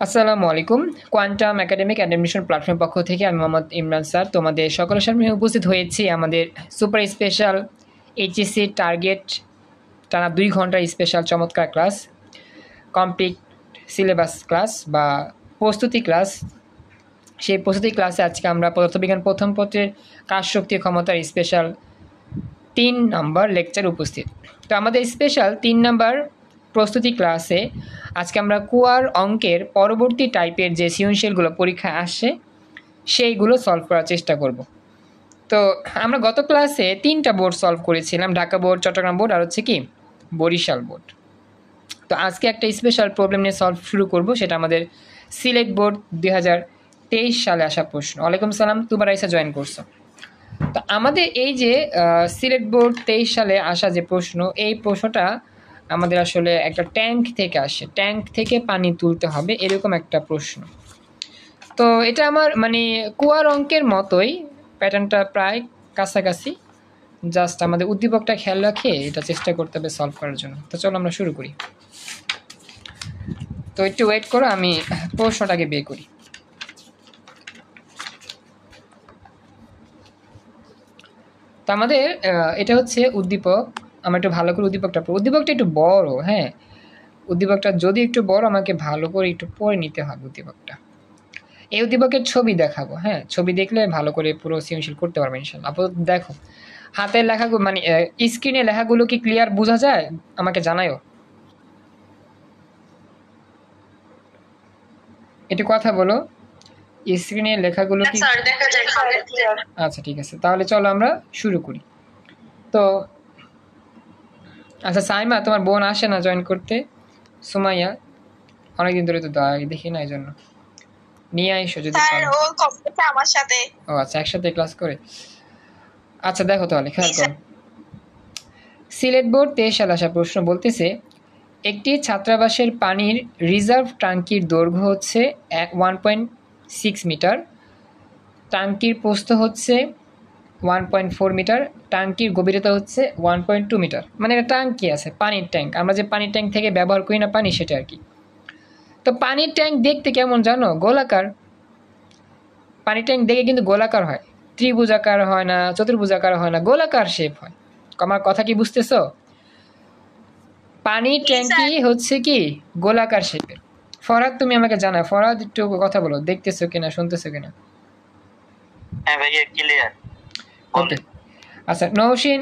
আসসালামু আলাইকুম। Quantum academic admission platform পক্ষ থেকে আমি মোহাম্মদ ইমরান স্যার তোমাদের সকলের সামনে উপস্থিত হয়েছি আমাদের সুপার স্পেশাল এইচএসসি টার্গেট টানা ২ ঘন্টার স্পেশাল চমৎকার ক্লাস, কমপ্লিট সিলেবাস ক্লাস বা প্রস্তুতি ক্লাস। সেই প্রস্তুতি ক্লাসে আজকে আমরা পদার্থবিজ্ঞান প্রথম পত্রের কাজ শক্তি ক্ষমতার স্পেশাল ৩ নম্বর লেকচার উপস্থিত। তো আমাদের স্পেশাল ৩ নম্বর প্রস্তুতি ক্লাসে আজকে আমরা কুয়ার অঙ্কের পরবর্তী টাইপের যে সৃজনশীলগুলো পরীক্ষায় আসে সেইগুলো সলভ করার চেষ্টা করব। তো আমরা গত ক্লাসে ৩টা বোর্ড সলভ করেছিলাম, ঢাকা বোর্ড, চট্টগ্রাম বোর্ড আর হচ্ছে কি বরিশাল বোর্ড। তো আজকে একটা স্পেশাল প্রবলেম নিয়ে সলভ শুরু করব, সেটা আমাদের সিলেট বোর্ড ২০২৩ সালে আসা প্রশ্ন। ওয়ালাইকুম সালাম, তুবার আইসা জয়েন করছো। তো আমাদের এই যে সিলেট বোর্ড ২৩ সালে আসা যে প্রশ্ন, এই প্রশ্নটা আমাদের আসলে একটা ট্যাঙ্ক থেকে আসে, ট্যাঙ্ক থেকে পানি তুলতে হবে এরকম একটা প্রশ্ন। তো এটা আমার মানে কুয়ার অঙ্কের মতোই, প্যাটার্নটা প্রায় কাছাকাছি, জাস্ট আমাদের উদ্দীপকটা খেয়াল রাখে এটা চেষ্টা করতে হবে সলভ করার জন্য। তো চলো আমরা শুরু করি। তো একটু ওয়েট করো, আমি প্রশ্নটাকে বের করি। তো আমাদের এটা হচ্ছে উদ্দীপক। আমরা একটু ভালো করে উদ্দীপকটা একটু বড়, হ্যাঁ, উদ্দীপকটা যদি একটু বড় আমাকে ভালো করে একটু পড়ে নিতে হবে উদ্দীপকটা। এই উদ্দীপকের ছবি দেখাবো, হ্যাঁ, ছবি দেখলে ভালো করে পুরো সৃজনশীল করতে পারবে ইনশাল্লাহ। আপাতত দেখো হাতের লেখাগুলো, মানে স্ক্রিনে লেখাগুলো কি ক্লিয়ার বোঝা যায় আমাকে জানায়ও, একটু কথা বলো। স্ক্রিনে লেখাগুলো কি? আচ্ছা ঠিক আছে, তাহলে চলো আমরা শুরু করি। তো আচ্ছা সাইমা, তোমার বোন আসে না জয়েন করতে? সুমাইয়া অনেকদিন ধরে তো দেখি না, এই জন্য নিয়ে আইসো যদি আমার সাথে। ও আচ্ছা, একসাথে ক্লাস করে। আচ্ছা দেখো তাহলে খেয়াল করো। সিলেট বোর্ড ২৩ সালে আসা প্রশ্ন বলতেছে, একটি ছাত্রাবাসের পানির রিজার্ভ ট্যাঙ্কির দৈর্ঘ্য হচ্ছে 1.6 মিটার, ট্যাঙ্কির প্রস্থ হচ্ছে 1.4 মিটার, ট্যাঙ্কির গভীরতা হচ্ছে 1.2 মিটার। মানে একটা ট্যাঙ্কি আছে, পানির ট্যাঙ্ক, আমরা যে পানির ট্যাঙ্ক থেকে ব্যবহার করি না পানি, সেটা আর কি। তো পানির ট্যাঙ্ক দেখতে কেমন জানো? গোলাকার। পানির ট্যাঙ্ক দেখে কিন্তু গোলাকার হয়, ত্রিভুজাকার হয় না, চতুর্ভুজাকার হয় না, গোলাকার শেপ হয়। আমার কথা কি বুঝতেছো? পানির ট্যাঙ্কি হচ্ছে কি গোলাকার শেপের। ফরহাদ তুমি আমাকে জানা, ফরহাদ একটু কথা বলো, দেখতেছো কিনা, শুনতেছো কিনা? হ্যাঁ ভাইয়া ক্লিয়ার। ওকে আচ্ছা, নৌশিন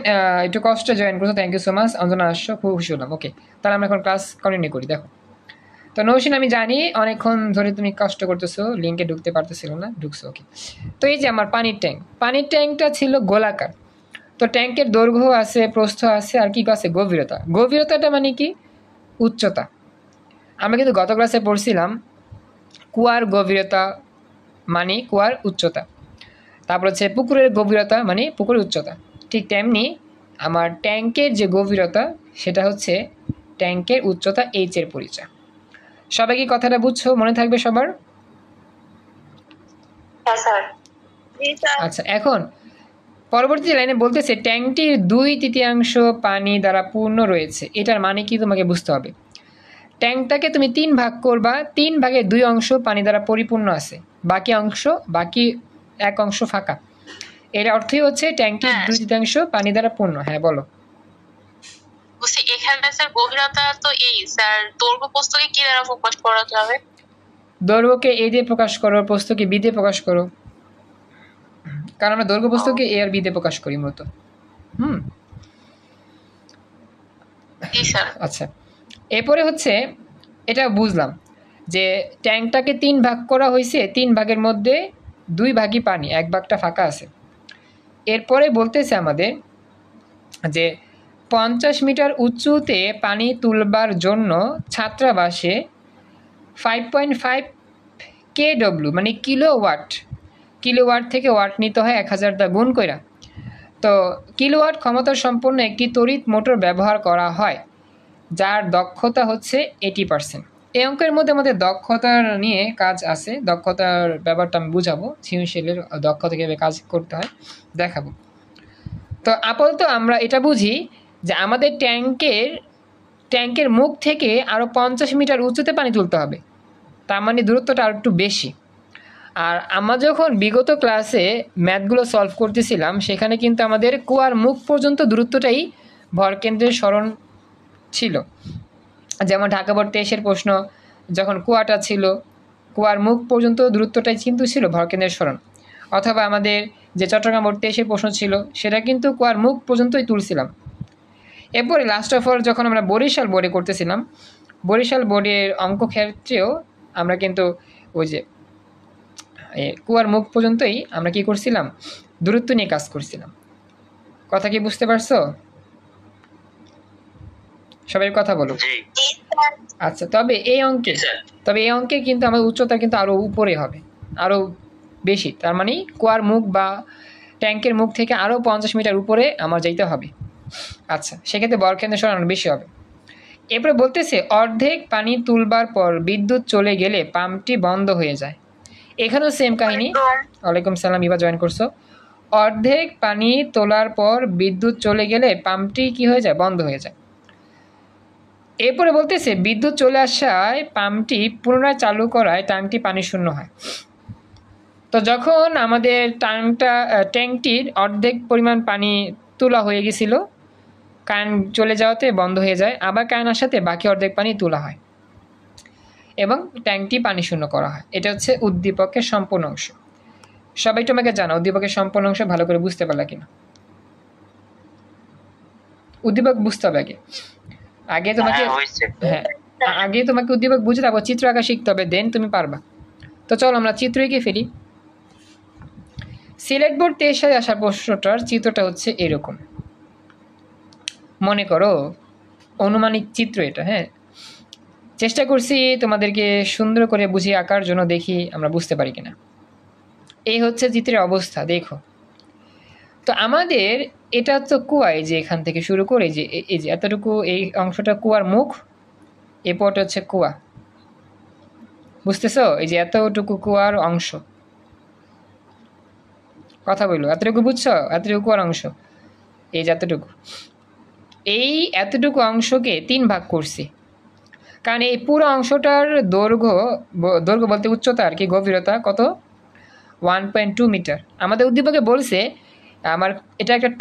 একটু কষ্ট জয়েন করছো, thank you so much. Anjana আসছো, খুব খুশি হলাম। ওকে, তাহলে আমরা এখন ক্লাস কন্টিনিউ করি। দেখো তো নৌশিন, আমি জানি অনেকক্ষণ ধরে তুমি কষ্ট করতেছো, লিঙ্কে ঢুকতে পারতেছিল না, ঢুকছো। ওকে, তো এই যে আমার পানির ট্যাঙ্ক, পানির ট্যাঙ্কটা ছিল গোলাকার। তো ট্যাঙ্কের দৈর্ঘ্য আছে, প্রস্থ আছে, আর কি আছে গভীরতা। গভীরতাটা মানে কি উচ্চতা। আমরা কিন্তু গত ক্লাসে পড়ছিলাম কুয়ার গভীরতা মানে কুয়ার উচ্চতা, তারপর হচ্ছে পুকুরের গভীরতা মানে পুকুরের উচ্চতা। ঠিক তেমনি আমার ট্যাঙ্কের যে গভীরতা সেটা হচ্ছে ট্যাঙ্কের উচ্চতা, এইচ এর পরিচয়। সবাই কি কথাটা বুঝছো? মনে থাকবে সবার? আচ্ছা, এখন পরবর্তী লাইনে বলতেছে ট্যাঙ্কটির 2/3 পানি দ্বারা পূর্ণ রয়েছে। এটার মানে কি তোমাকে বুঝতে হবে। ট্যাঙ্কটাকে তুমি 3 ভাগ করবা, 3 ভাগের 2 অংশ পানি দ্বারা পরিপূর্ণ আছে, বাকি 1 অংশ ফাঁকা। এর অর্থই হচ্ছে ট্যাঙ্কটির 2/3 পানি দ্বারা পূর্ণ। হ্যাঁ বলো। এখানে স্যার গভীরতা তো এই স্যার দৈর্ঘ্য প্রস্থকে কি দ্বারা প্রকাশ করা যাবে? দৈর্ঘ্যকে এ দিয়ে প্রকাশ করো, প্রস্থকে বি দিয়ে প্রকাশ করো, কারণ আমরা দৈর্ঘ্য প্রস্থকে এ আর বি দিয়ে প্রকাশ করি মূলত। আচ্ছা, এরপরে হচ্ছে এটা বুঝলাম যে ট্যাঙ্কটাকে 3 ভাগ করা হয়েছে, 3 ভাগের মধ্যে 2 ভাগই পানি, 1 ভাগটা ফাঁকা আছে। এরপরে বলতেছে আমাদের যে 50 মিটার উঁচুতে পানি তুলবার জন্য ছাত্রাবাসে 5.5 কেডব্লিউ মানে কিলোওয়াট থেকে ওয়াট নিতে হয় 1000 দা গুণ কইরা। তো কিলোওয়াট ক্ষমতা সম্পন্ন একটি তড়িৎ মোটর ব্যবহার করা হয়, যার দক্ষতা হচ্ছে 80%। এই অঙ্কের মধ্যে আমাদের দক্ষতার নিয়ে কাজ আছে, দক্ষতার ব্যাপারটা আমি বুঝাবো, সৃজনশীলের দক্ষতা কীভাবে কাজ করতে হয় দেখাবো। তো আপাতত আমরা এটা বুঝি যে আমাদের ট্যাঙ্কের মুখ থেকে আরও 50 মিটার উঁচুতে পানি তুলতে হবে। তার মানে দূরত্বটা আর একটু বেশি। আর আমরা যখন বিগত ক্লাসে ম্যাথগুলো সলভ করতেছিলাম সেখানে কিন্তু আমাদের কুয়ার মুখ পর্যন্ত দূরত্বটাই ভরকেন্দ্রের সরণ ছিল। যেমন ঢাকা বোর্ড 23-এর প্রশ্ন, যখন কুয়াটা ছিল কুয়ার মুখ পর্যন্ত দূরত্বটাই কিন্তু ছিল ভরকেন্দ্রের সরণ। অথবা আমাদের যে চট্টগ্রাম বোর্ড 23-এর প্রশ্ন ছিল সেটা কিন্তু কুয়ার মুখ পর্যন্তই তুলছিলাম। এরপরে লাস্ট অফ অল যখন আমরা বরিশাল বোর্ডে করতেছিলাম, বরিশাল বোর্ডের অঙ্ক ক্ষেত্রেও আমরা কিন্তু ওই যে কুয়ার মুখ পর্যন্তই আমরা কি করছিলাম, দূরত্ব নিয়ে কাজ করছিলাম। কথা কি বুঝতে পারছো? সবাই কথা বলো। আচ্ছা, তবে এই অঙ্কে কিন্তু আমাদের উচ্চতা কিন্তু আরো উপরে হবে, আরো বেশি। তার মানে কুয়ার মুখ বা ট্যাঙ্কের মুখ থেকে আরো 50 মিটার উপরে আমার যাইতে হবে। আচ্ছা, সেক্ষেত্রে ভরকেন্দ্রের সরণ বেশি হবে। এরপরে বলতেছে অর্ধেক পানি তুলবার পর বিদ্যুৎ চলে গেলে পাম্পটি বন্ধ হয়ে যায়। এখানেও সেম কাহিনী। ওয়ালাইকুম সালাম, ইবা জয়েন করছো। অর্ধেক পানি তোলার পর বিদ্যুৎ চলে গেলে পাম্পটি কি হয়ে যায়, বন্ধ হয়ে যায়। এরপরে বলতেছে বিদ্যুৎ চলে আসায় পাম্পটি পুনরায় চালু করায় ট্যাঙ্কটি পানি শূন্য হয়। তো যখন আমাদের ট্যাঙ্কটির অর্ধেক পরিমাণ পানি তোলা হয়ে গেছিল, কারেন্ট চলে যাওয়াতে বন্ধ হয়ে যায়, আবার কারেন্ট আসাতে বাকি অর্ধেক পানি তোলা হয় এবং ট্যাঙ্কটি পানি শূন্য করা হয়। এটা হচ্ছে উদ্দীপকের সম্পূর্ণ অংশ। সবাই তোমাকে জানো উদ্দীপকের সম্পূর্ণ অংশ ভালো করে বুঝতে পারলা কিনা? উদ্দীপক বুঝতে হবে আগে তোমাকে আগে তোমাকে উদ্দীপক বুঝে তারপর চিত্র আঁকা শিখতে হবে, দেন তুমি পারবা। তো চলো আমরা চিত্র এঁকে ফেলি। সিলেট বোর্ড 23 সালে আসা প্রশ্নটার চিত্রটা হচ্ছে এরকম। মনে করো অনুমানিক চিত্র এটা। হ্যাঁ, চেষ্টা করছি তোমাদেরকে সুন্দর করে বুঝিয়ে আঁকার জন্য, দেখি আমরা বুঝতে পারি কিনা। এই হচ্ছে চিত্রের অবস্থা, দেখো। তো আমাদের এটা তো কুয়া, এই যে এখান থেকে শুরু করে এই যে এতটুকু, এই অংশটা কুয়ার মুখ, এই পথটা হচ্ছে কুয়া। বুঝতেছো? এই যে এতটুকু কুয়ার অংশ, কথা বললো, এতটুকু বুঝছো? এতটুকু কুয়ার অংশ, এই যে এতটুকু, এই এতটুকু অংশকে 3 ভাগ করছি। কারণ এই পুরো অংশটার দৈর্ঘ্য বলতে উচ্চতা আর কি, গভীরতা কত, 1.2 মিটার। আমাদের উদ্দীপকে বলছে আমার এটা একটা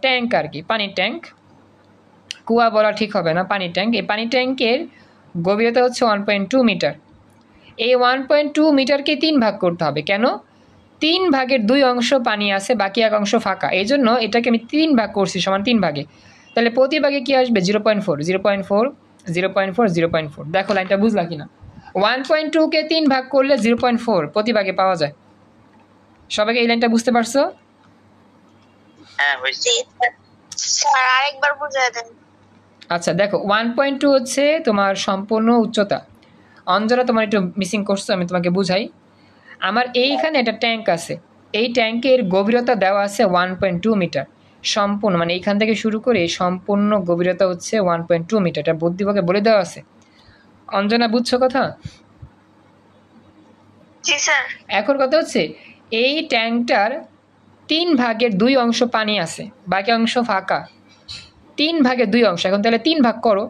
ট্যাঙ্ক আর কি, পানির ট্যাঙ্ক। কুয়া বলা ঠিক হবে না, পানির ট্যাঙ্ক। এই পানির ট্যাঙ্কের গভীরতা হচ্ছে 1.2 মিটার। এই 1.2 মিটারকে 3 ভাগ করতে হবে। কেন? 3 ভাগের 2 অংশ পানি আছে, বাকি 1 অংশ ফাঁকা। এই জন্য এটাকে আমি 3 ভাগ করছি, সমান 3 ভাগে। তাহলে প্রতি ভাগে কি আসবে, 0.4 0.4 0.4 0.4। দেখো লাইনটা বুঝলা কিনা? 1.2কে 3 ভাগ করলে 0.4 প্রতি ভাগে পাওয়া যায়। সবাইকে এই লাইনটা বুঝতে পারছো? হ্যাঁ, হইছে স্যার, আরেকবার বুঝিয়ে দেন। আচ্ছা দেখো, 1.2 হচ্ছে তোমার সম্পূর্ণ উচ্চতা। অঞ্জনা তোমার একটু মিসিং করছো, আমি তোমাকে বুঝাই। আমার এইখানে একটা ট্যাঙ্ক আছে, এই ট্যাঙ্কের গভীরতা দেওয়া আছে 1.2 মিটার সম্পূর্ণ, মানে এইখান থেকে শুরু করে সম্পূর্ণ গভীরতা হচ্ছে 1.2 মিটার। এটা বুদ্ধিভাগে বলে দেওয়া আছে। অঞ্জনা বুঝছো কথা? জি স্যার। এখন কথা হচ্ছে এই ট্যাঙ্কটার 3 ভাগের 2 অংশ পানি আছে, বাকি অংশ ফাঁকা। 3 ভাগের 2 অংশ, এখন তাহলে 3 ভাগ করো,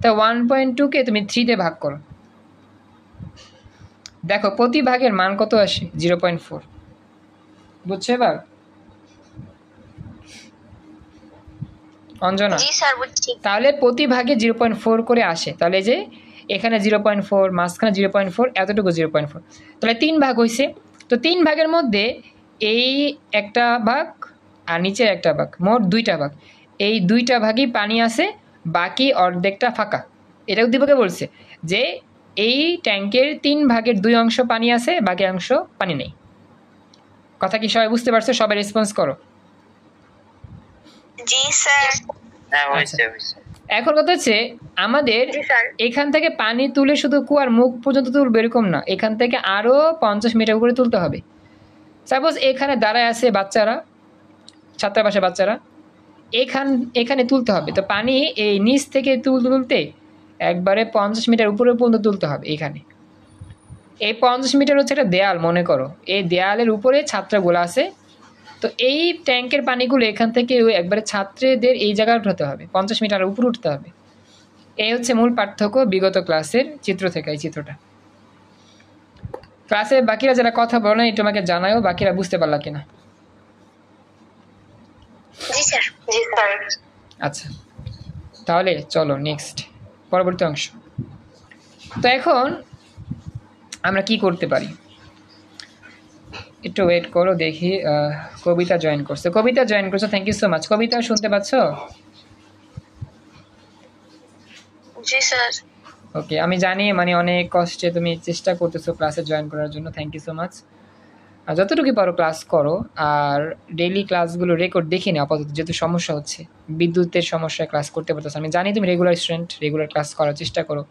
তা 1.2কে তুমি 3 ভাগ করো। দেখো প্রতি ভাগের মান কত আসে, 0.4। বুঝছো এবার অঞ্জনা? জি স্যার, বুঝছি। তাহলে প্রতি ভাগে 0.4 করে আসে। তাহলে যে এখানে 0.4, মাঝখানে 0.4, এতটুকু 0.4, তাহলে 3 ভাগ হয়েছে। তো 3 ভাগের মধ্যে এই একটা ভাগ আর নিচের একটা ভাগ, মোট 2টা ভাগ। এই 2টা ভাগই পানি আছে, বাকি অর্ধেকটা ফাঁকা। এটা উদ্দীপকে বলছে যে এই ট্যাঙ্কের 3 ভাগের 2 অংশ পানি আছে, বাকি অংশ পানি নেই। কথা কি সবাই বুঝতে পারছো? সবাই রেসপন্স করো। জি স্যার। এখন কথা হচ্ছে আমাদের এখান থেকে পানি তুলে শুধু কুয়ার মুখ পর্যন্ত তুলবে এরকম না, এখান থেকে আরো 50 মিটার উপরে তুলতে হবে। সাপোজ এখানে দাঁড়ায় আছে বাচ্চারা, ছাত্রাবাসের বাচ্চারা, এখানে তুলতে হবে। তো পানি এই নিচ থেকে তুলতে একবারে 50 মিটার উপরে পর্যন্ত তুলতে হবে। এখানে এই 50 মিটার হচ্ছে একটা দেয়াল, মনে করো এই দেয়ালের উপরে ছাত্রগুলো আছে। তো এই ট্যাঙ্কের পানিগুলো এখান থেকে একবারে ছাত্রীদের এই জায়গায় উঠাতে হবে, 50 মিটার উপরে উঠতে হবে। এই হচ্ছে মূল পার্থক্য বিগত ক্লাসের চিত্র থেকে এই চিত্রটা। ক্লাসে বাকিরা যারা কথা বলো না একটু আমাকে জানাও বাকিরা বুঝতে পারলা কিনা। জি স্যার। জি স্যার। আচ্ছা তাহলে চলো নেক্সট পরবর্তী অংশ। তো এখন আমরা কি করতে পারি, একটু ওয়েট করো দেখি। কবিতা জয়েন করছে, কবিতা জয়েন করছো, থ্যাংক ইউ সো মাচ। কবিতা শুনতে পাচ্ছ? জি স্যার। ওকে, আমি জানি মানে অনেক কষ্টে তুমি চেষ্টা করতেছো ক্লাসে জয়েন করার জন্য, থ্যাংক ইউ সো মাচ। আর যতটুকু পারো ক্লাস করো, আর ডেইলি ক্লাসগুলো রেকর্ড দেখে নিও আপাতত, যেহেতু সমস্যা হচ্ছে বিদ্যুতের সমস্যায় ক্লাস করতে পারতেছো। আমি জানি তুমি রেগুলার স্টুডেন্ট, রেগুলার ক্লাস করার চেষ্টা করো।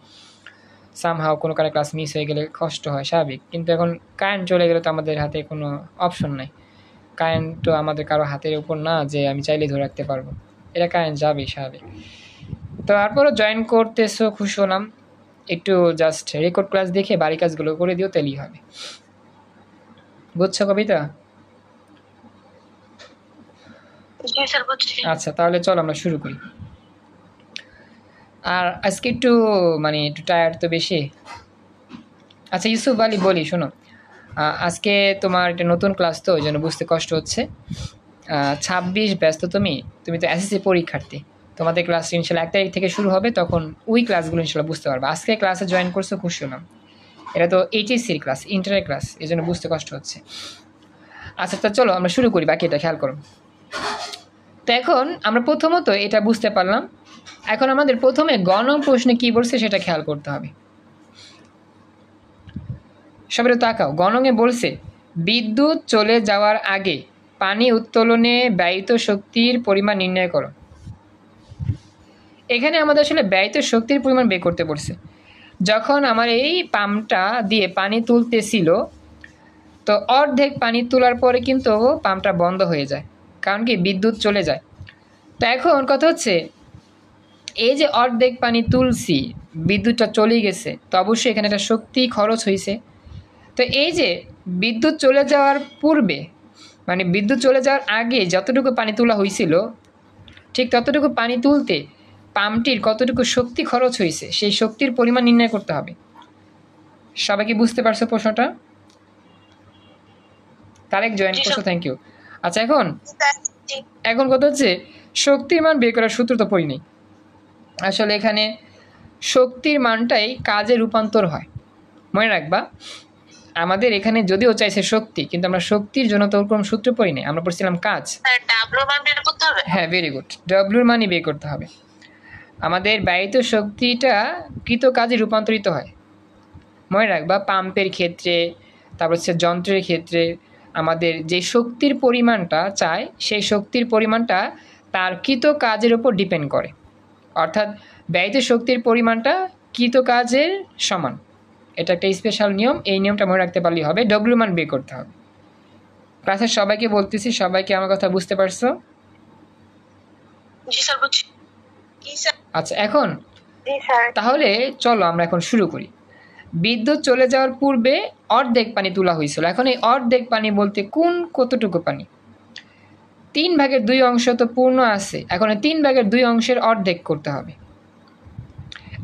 সামহাও কোনো কারণে ক্লাস মিস হয়ে গেলে কষ্ট হয়, স্বাভাবিক। কিন্তু এখন কারেন্ট চলে গেলে তো আমাদের হাতে কোনো অপশন নাই। কারেন্ট তো আমাদের কারো হাতের উপর না যে আমি চাইলেই ধরে রাখতে পারবো, এটা কারেন্ট যাবেই, স্বাভাবিক। তো তারপরও জয়েন করতেছো, খুশি হলাম। একটু জাস্ট রেকর্ড ক্লাস দেখে বাড়ি কাজগুলো করে দিও, তাহলেই হবে। বুঝছো কবিতা? জি স্যার বুঝছি। আচ্ছা তাহলে চলো আমরা শুরু করি। আর আজকে একটু মানে একটু টায়ার্ড তো বেশি। আচ্ছা ইউসুফ আলী বলি, শোনো, আজকে তোমার একটা নতুন ক্লাস তো ওই জন্য বুঝতে কষ্ট হচ্ছে। 26 ব্যস্ত, তুমি তো এসএসসি পরীক্ষার্থী, তোমাদের ক্লাস ইনশাল্লাহ 1 তারিখ থেকে শুরু হবে, তখন ওই ক্লাসগুলো ইনশাল্লাহ বুঝতে পারবে। আজকে ক্লাসে জয়েন করছো, খুশি হলাম। এটা তো এইচএসসির ক্লাস, ইন্টারের ক্লাস, এই জন্য বুঝতে কষ্ট হচ্ছে। আচ্ছা তো চলো আমরা শুরু করি, বাকি এটা খেয়াল করো। তো এখন আমরা প্রথমত এটা বুঝতে পারলাম, এখন আমাদের প্রথমে গণ প্রশ্নে কী বলছে সেটা খেয়াল করতে হবে। সবাই তাকাও, গণঙে বলছে বিদ্যুৎ চলে যাওয়ার আগে পানি উত্তোলনে ব্যয়িত শক্তির পরিমাণ নির্ণয় করো। এখানে আমাদের আসলে ব্যয়িত শক্তির পরিমাণ বের করতে বলছে। যখন আমার এই পাম্পটা দিয়ে পানি তুলতেছিল, তো অর্ধেক পানি তোলার পরে কিন্তু পাম্পটা বন্ধ হয়ে যায়, কারণ কি বিদ্যুৎ চলে যায়। তো এখন কথা হচ্ছে এই যে অর্ধেক পানি তুলছি, বিদ্যুৎটা চলে গেছে, তো অবশ্যই এখানে একটা শক্তি খরচ হয়েছে। তো এই যে বিদ্যুৎ চলে যাওয়ার পূর্বে মানে বিদ্যুৎ চলে যাওয়ার আগে যতটুকু পানি তোলা হয়েছিল, ঠিক ততটুকু পানি তুলতে পাম্পটির কতটুকু শক্তি খরচ হয়েছে সেই শক্তির পরিমাণ নির্ণয় করতে হবে। সবাই কি বুঝতে পারছো প্রশ্নটা? তারেক জয়েন করছো, থ্যাংক ইউ। আচ্ছা এখন কথা হচ্ছে শক্তির মান বের করার সূত্র তো পড়ি নেই। আসলে এখানে শক্তির মানটাই কাজে রূপান্তর হয়, মনে রাখবা। আমাদের এখানে যদিও চাইছে শক্তি, কিন্তু আমরা শক্তির জন্য তো ওরকম সূত্র পড়ি নাই, আমরা পড়ছিলাম কাজ। হ্যাঁ ভেরি গুড, ডব্লিউর মানই বের করতে হবে। আমাদের ব্যয়িত শক্তিটা কৃত কাজে রূপান্তরিত হয়, মনে রাখবা। পাম্পের ক্ষেত্রে, তারপর হচ্ছে যন্ত্রের ক্ষেত্রে আমাদের যে শক্তির পরিমাণটা চাই, সেই শক্তির পরিমাণটা তার কৃত কাজের উপর ডিপেন্ড করে। অর্থাৎ ব্যয়িত শক্তির পরিমাণটা কৃত কাজের সমান, এটা একটা স্পেশাল নিয়ম। এই নিয়মটা মনে রাখতে পারলেই হবে, ডব্লিউ মান বের করতে হবে। ক্লাসের সবাইকে বলতেছি, সবাইকে আমার কথা বুঝতে পারছো? আচ্ছা এখন তাহলে চলো আমরা এখন শুরু করি। বিদ্যুৎ চলে যাওয়ার পূর্বে অর্ধেক পানি তোলা হয়েছিল। এখন এই অর্ধেক পানি বলতে কতটুকু পানি? 3/2 অংশ তো পূর্ণ আছে, এখন এই 3/2 অংশের অর্ধেক করতে হবে।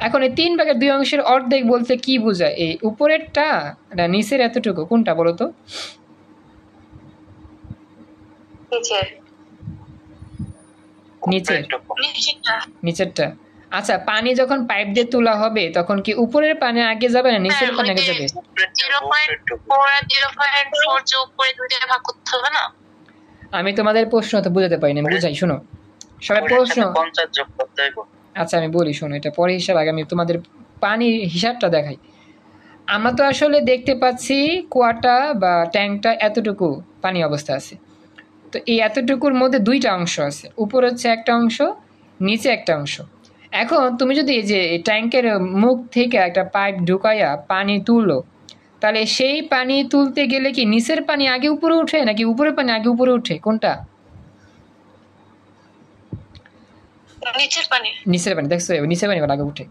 এখন এই 3/2 অংশের অর্ধেক বলতে কি বোঝায়? এই উপরেরটা না নিচের এতটুকু, কোনটা বলো তো? নিচেরটা। আচ্ছা পানি যখন পাইপ দিয়ে তোলা হবে তখন কি উপরের পানি আগে যাবে না নিচের পানি আগে যাবে? আমি তোমাদের প্রশ্ন তো বুঝাতে পারি না, বুঝাই, শোনো সবাই প্রশ্ন। আচ্ছা আমি বলি, শোনো, এটা পরে হিসাব, আগে আমি তোমাদের পানির হিসাবটা দেখাই। আমরা তো আসলে দেখতে পাচ্ছি কুয়াটা বা ট্যাঙ্কটা এতটুকু পানি অবস্থা আছে। তো এই এতটুকুর মধ্যে 2টা অংশ আছে, উপরে হচ্ছে একটা অংশ, নিচে একটা অংশ। এখন তুমি যদি এই যে ট্যাঙ্কের মুখ থেকে একটা পাইপ ঢুকাইয়া পানি তুললো, তাহলে সেই পানি তুলতে গেলে কি নিচের পানি আগে উপরে উঠে নাকি উপরের পানি আগে উপরে উঠে? কোনটা? নিচের পানি। দেখছো নিচের পানি আগে উঠে।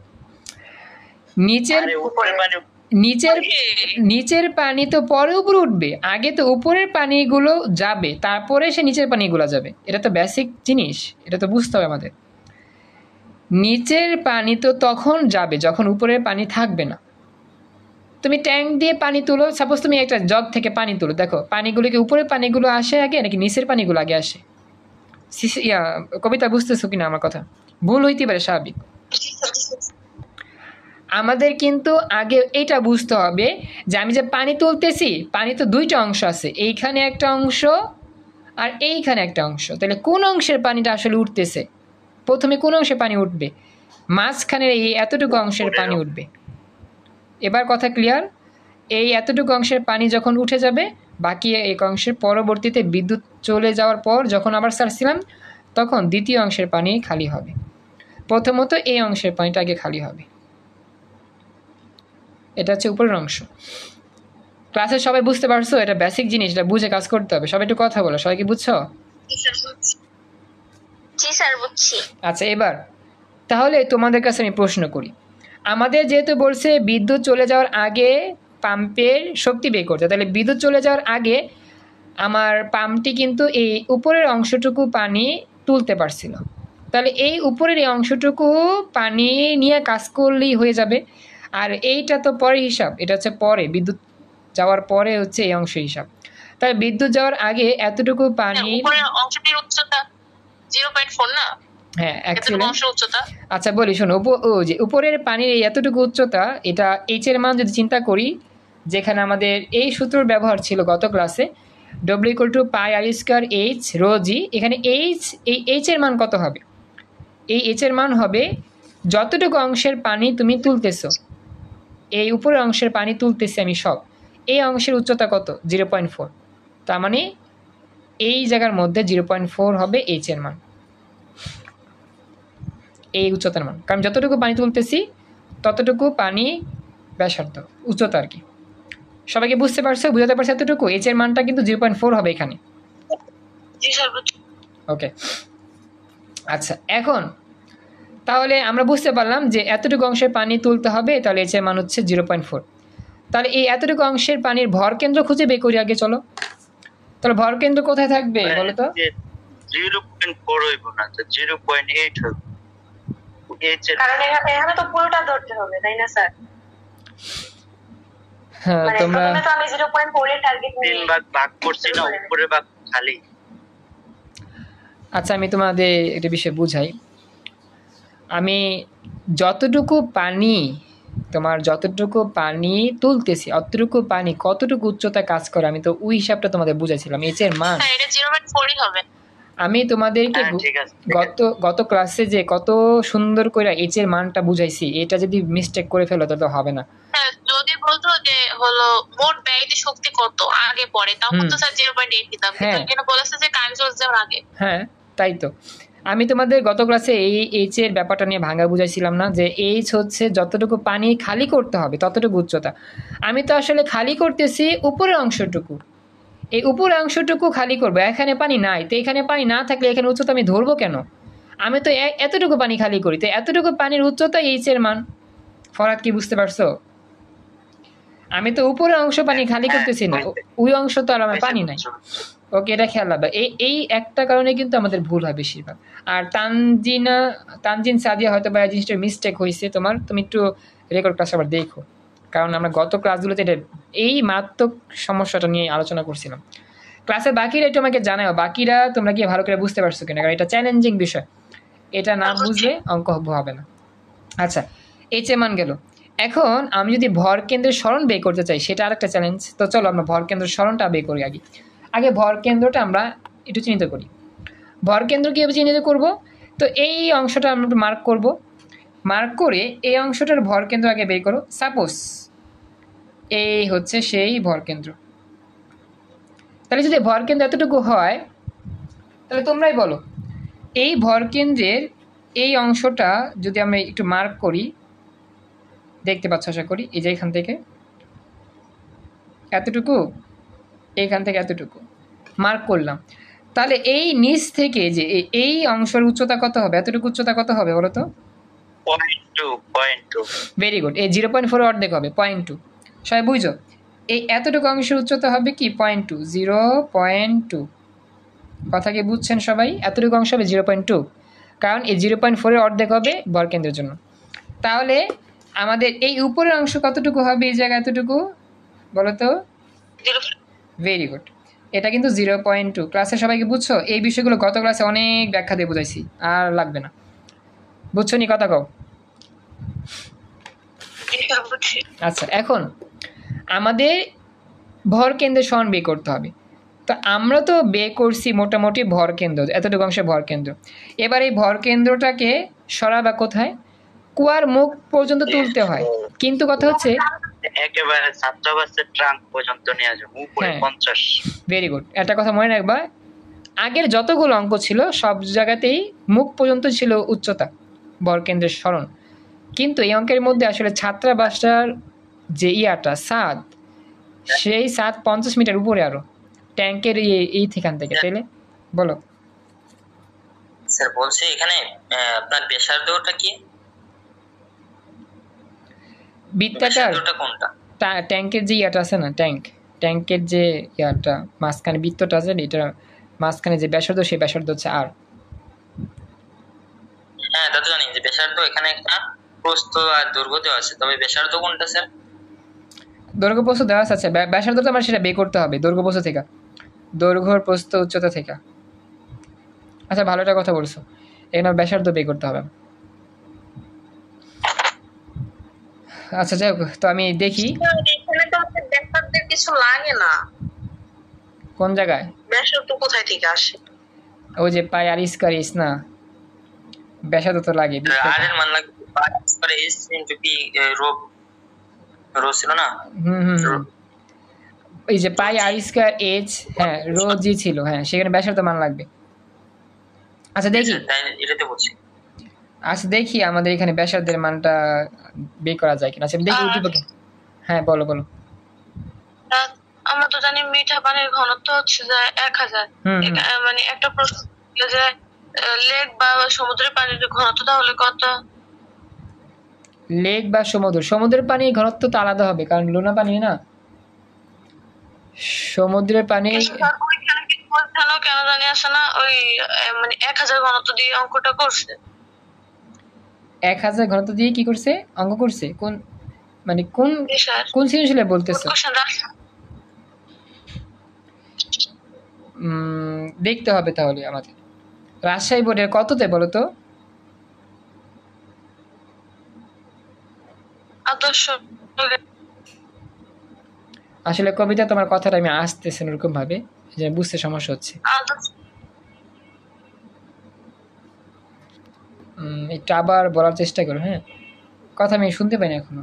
নিচের পানি তো পরে উপরে উঠবে, আগে তো উপরের পানিগুলো যাবে, তারপরে সে নিচের পানিগুলো যাবে। এটা তো বেসিক জিনিস, এটা তো বুঝতে হবে আমাদের। নিচের পানি তো তখন যাবে যখন উপরের পানি থাকবে না। তুমি ট্যাঙ্ক দিয়ে পানি তুলো, সাপোজ তুমি একটা জগ থেকে পানি তুলো, দেখো পানিগুলো কি উপরের পানিগুলো আসে আগে নাকি নিচের পানিগুলো আগে আসে? কবিতা বুঝতেছো কিনা আমার কথা? ভুল হইতে পারে, স্বাভাবিক। আমাদের কিন্তু আগে এটা বুঝতে হবে যে আমি যে পানি তুলতেছি, পানি তো দুইটা অংশ আছে, এইখানে একটা অংশ আর এইখানে একটা অংশ। তাহলে কোন অংশের পানিটা আসলে উঠতেছে? প্রথমে কোন অংশে পানি উঠবে? মাঝখানের এই এতটুকু অংশের পানি উঠবে। এবার কথা ক্লিয়ার? এই এতটুকু অংশের পানি যখন উঠে যাবে, বাকি এক অংশের পরবর্তীতে বিদ্যুৎ চলে যাওয়ার পর যখন আবার ছাড়ছিলাম, তখন দ্বিতীয় অংশের পানি খালি হবে। প্রথমত এই অংশের পানিটা আগে খালি হবে। এটা হচ্ছে উপরের অংশ। ক্লাসে সবাই বুঝতে পারছো? এটা বেসিক জিনিস, এটা বুঝে কাজ করতে হবে। সবাই একটু কথা বলো, সবাই কি বুঝছো? জি স্যার, বুঝছি। আচ্ছা, এবার তাহলে তোমাদের কাছে আমি প্রশ্ন করি, আমাদের যেহেতু বলছে বিদ্যুৎ চলে যাওয়ার আগে পাম্পের শক্তি বের করতে, তাহলে বিদ্যুৎ চলে যাওয়ার আগে আমার পাম্পটি কিন্তু এই উপরের অংশটুকু পানি তুলতে পারছিল। তাহলে এই উপরের এই অংশটুকু পানি নিয়ে কাজ করলেই হয়ে যাবে। আর এইটা তো পরে হিসাব, এটা হচ্ছে পরে, বিদ্যুৎ যাওয়ার পরে হচ্ছে এই অংশ হিসাব। তাহলে বিদ্যুৎ যাওয়ার আগে এতটুকু পানি, উপরের অংশটির উচ্চতা 0.4 না? হ্যাঁ অ্যাকচুয়ালি উচ্চতা। আচ্ছা বলি শোনো, যে উপরের পানির এই এতটুকু উচ্চতা, এটা এইচ এর মান যদি চিন্তা করি, যেখানে আমাদের এই সূত্রর ব্যবহার ছিল গত ক্লাসে, W equal to pi r square h rho g. এখানে এইচ, এই এইচ এর মান কত হবে? এই এইচ এর মান হবে যতটুকু অংশের পানি তুমি তুলতেছো, এই উপরের অংশের পানি তুলতেছি আমি সব, এই অংশের উচ্চতা কত? 0.4। তার মানে এই জায়গার মধ্যে 0.4 হবে এইচ এর মান, এই উচ্চতার মান। কারণ যতটুকু পানি তুলতেছি ততটুকু পানি ব্যাসার্ধ, উচ্চতা আর কি। সবাইকে বুঝতে পারছো? বুঝাতে পারছো এতটুকু? এইচ এর মানটা কিন্তু 0.4 হবে এখানে। ওকে, আচ্ছা এখন তাহলে আমরা বুঝতে পারলাম যে এতটুকু অংশের পানি তুলতে হবে, তাহলে এইচ এর মান হচ্ছে 0.4। তাহলে এই এতটুকু অংশের পানির ভর কেন্দ্র খুঁজে বের করি আগে, চলো। তাহলে ভর কেন্দ্র কোথায় থাকবে বলো তো? 0.4 হইব না, তো 0.8 হবে। কারণ এখানে তো পুরোটা ধরতে হবে, তাই না স্যার? হ্যাঁ, তোমরা প্রথমে তো আমি 0.4 এর টার্গেট নিয়ে 3 ভাগ করছি না, উপরে ভাগ খালি। আচ্ছা আমি তোমাদের একটা বিষয় বুঝাই। আমি যতটুকু পানি, তোমার যতটুকু পানি তুলতেছি, অতটুকু পানি কতটুকু উচ্চতা কাজ করে, আমি তো ওই হিসাবটা তোমাদের বুঝাইছিলাম, এইচ এর মান। হ্যাঁ, এটা 0.4ই হবে। আমি তোমাদেরকে গত ক্লাসে যে কত সুন্দর করে এইচ এর মানটা বুঝাইছি, এটা যদি মিস্টেক করে ফেলো তাহলে হবে না। হ্যাঁ, যদি বলতো যে হলো মোট ব্যয়িত শক্তি কত আগে পরে, তখন তো স্যার 0.8 দিতাম। কিন্তু এখানে বলেছে যে কারেন্ট চলে যাওয়ার আগে। হ্যাঁ তাই তো, আমি তোমাদের গত ক্লাসে এই এইচ এর ব্যাপারটা নিয়ে ভাঙা বুঝাইছিলাম না, যে এইচ হচ্ছে যতটুকু পানি খালি করতে হবে ততটুকু উচ্চতা। আমি তো আসলে খালি করতেছি উপরের অংশটুকু, এই উপরের অংশটুকু খালি করবো, এখানে পানি নাই, তো এখানে পানি না থাকলে এখানে উচ্চতা আমি ধরবো কেন? আমি তো এতটুকু পানি খালি করি, তো এতটুকু পানির উচ্চতা এইচ এর মান। ফরাদ কি বুঝতে পারছো? আমি তো উপরের অংশ পানি খালি করতেছি না, ওই অংশ তো আর আমার পানি নাই। ওকে, এটা খেয়াল রাখবে। এই একটা কারণে কিন্তু আমাদের ভুল হয় বেশিরভাগ। আর তানজিন সাদিয়া হয়তো বা এই জিনিসটা মিস্টেক হয়েছে তোমার, তুমি একটু রেকর্ড ক্লাস আবার দেখো, কারণ আমরা গত ক্লাসগুলোতে এটা এই মারাত্মক সমস্যাটা নিয়ে আলোচনা করছিলাম। ক্লাসে বাকিরা একটু আমাকে জানাও, বাকিরা তোমরা কি ভালো করে বুঝতে পারছো কিনা, কারণ এটা চ্যালেঞ্জিং বিষয়, এটা না বুঝলে অঙ্ক হবে না। আচ্ছা, এইচ এর মান গেল। এখন আমি যদি ভর কেন্দ্রের সরণ বের করতে চাই, সেটা আরেকটা চ্যালেঞ্জ। তো চলো আমরা ভর কেন্দ্রের সরণটা বের করি আগে ভর কেন্দ্রটা আমরা একটু চিহ্নিত করি। ভর কেন্দ্র কীভাবে চিহ্নিত করব? তো এই অংশটা আমরা একটু মার্ক করব, মার্ক করে এই অংশটার ভর কেন্দ্র আগে বের করো। সাপোজ এই হচ্ছে সেই ভর কেন্দ্র। তাহলে যদি ভর কেন্দ্র এতটুকু হয়, তাহলে তোমরাই বলো এই ভর কেন্দ্রের এই অংশটা যদি আমরা একটু মার্ক করি, দেখতে পাচ্ছ আশা করি, এই যে এখান থেকে এতটুকু, এইখান থেকে এতটুকু মার্ক করলাম। তাহলে এই নিচ থেকে যে এই অংশের উচ্চতা কত হবে, এতটুকু উচ্চতা কত হবে বলো তো? 0.2। ভেরি গুড, এই 0.4 অর্ধেক হবে 0.2। সবাই বুঝো, এই এতটুকু অংশের উচ্চতা হবে কি 0.2, 0.2। কথা কি বুঝছেন সবাই? এতটুকু অংশ হবে 0.2, কারণ এই 0.4 অর্ধেক হবে ভর কেন্দ্রের জন্য। তাহলে আমাদের এই উপরের অংশ কতটুকু হবে এই জায়গা এতটুকু বলো তো? ভেরি গুড, এটা কিন্তু 0.2। ক্লাসে সবাইকে বুঝছো? এই বিষয়গুলো গত ক্লাসে অনেক ব্যাখ্যা দিয়ে বুঝাইছি, আর লাগবে না। বুঝছো নি কথা কও? আচ্ছা, এখন আমাদের ভর কেন্দ্রের সমান বের করতে হবে। তো আমরা তো বের করছি মোটামুটি ভর কেন্দ্র, এতটুকু অংশে ভর কেন্দ্র। এবার এই ভর কেন্দ্রটাকে সরাবা কোথায়? কুয়ার মুখ পর্যন্ত তুলতে হয়, কিন্তু কথা হচ্ছে একেবারে ছাত্রাবাসের ট্রাঙ্ক পর্যন্ত নিয়ে যাবো, উপরে 50। ভেরি গুড, একটা কথা মনে রাখবা, আগের যতগুলো অঙ্ক ছিল সব জায়গাতেই মুখ পর্যন্ত ছিল উচ্চতা ভর কেন্দ্রের সরণ, কিন্তু এই অঙ্কের মধ্যে আসলে ছাত্রাবাসটার যে ইয়াটা ছাদ, সেই ছাদ 50 মিটার উপরে আরো ট্যাঙ্কের এই ঠিকান থেকে, তাইলে বলো। স্যার বলছি এখানে আপনার ব্যাসার্ধটা কি? বৃত্তাকার কোনটা? ট্যাঙ্কের যে ইয়াটা আছে না, ট্যাঙ্কের যে ইয়াটা মাঝখানে বৃত্তটা আছে, এটা মাঝখানে যে ব্যাসার্ধ, সেই ব্যাসার্ধ হচ্ছে আর। হ্যাঁ, তা তো জানি যে ব্যাসার্ধ এখানে একটা প্রস্থ আর দৈর্ঘ্য দেওয়া আছে, তবে ব্যাসার্ধ কোনটা স্যার? দৈর্ঘ্য প্রস্থ দেওয়া আছে, ব্যাসার্ধ তো আমার সেটা বের করতে হবে দৈর্ঘ্য প্রস্থ থেকে, দৈর্ঘ্য প্রস্থ উচ্চতা থেকে। আচ্ছা, ভালো একটা কথা বলছো, এখানে ব্যাসার্ধ বের করতে হবে। আচ্ছা যাই হোক, তো আমি দেখি এখানে তো ব্যাসার্ধের কিছু লাগে না। কোন জায়গায়? ব্যাসার্ধ কোথায় থেকে আসে? ওই যে পাই আর স্কয়ার এস না, ব্যাসার্ধ তো লাগে। আর এর মান লাগে pi square S into P rho, rho ছিল না? এই যে পাই আর স্কয়ার এইচ, হ্যাঁ রো জি ছিল, হ্যাঁ সেখানে ব্যাসার্ধ মান লাগবে। আচ্ছা দেখি, এটাতে বলছি। আচ্ছা দেখি আমাদের এখানে ব্যাসার্ধের মানটা বের করা যায় কিনা। আচ্ছা দেখি উদ্দীপকে। হ্যাঁ বলো বলো। আমরা তো জানি মিঠা পানির ঘনত্ব হচ্ছে যে 1000, মানে একটা প্রশ্ন যে লেক বা সমুদ্রের পানির ঘনত্ব তাহলে কত? লেক বা সমুদ্রের পানির ঘনত্ব তো আলাদা হবে, কারণ লোনা পানি না, সমুদ্রের পানি। কেন জানি আসে না, ওই মানে 1000 ঘনত্ব দিয়ে অঙ্কটা করছে। 1000 ঘনত্ব দিয়ে কি করছে? অঙ্ক করছে? কোন মানে কোন সৃজনশীলে বলতেছো? দেখতে হবে তাহলে আমাদের। রাজশাহী বোর্ডের কততে বলো তো? আসলে কবিতা তোমার কথাটা আমি আসতেছে এরকম ভাবে যে বুঝতে সমস্যা হচ্ছে। একটু আবার বলার চেষ্টা করো। হ্যাঁ, কথা আমি শুনতে পাই না এখনো।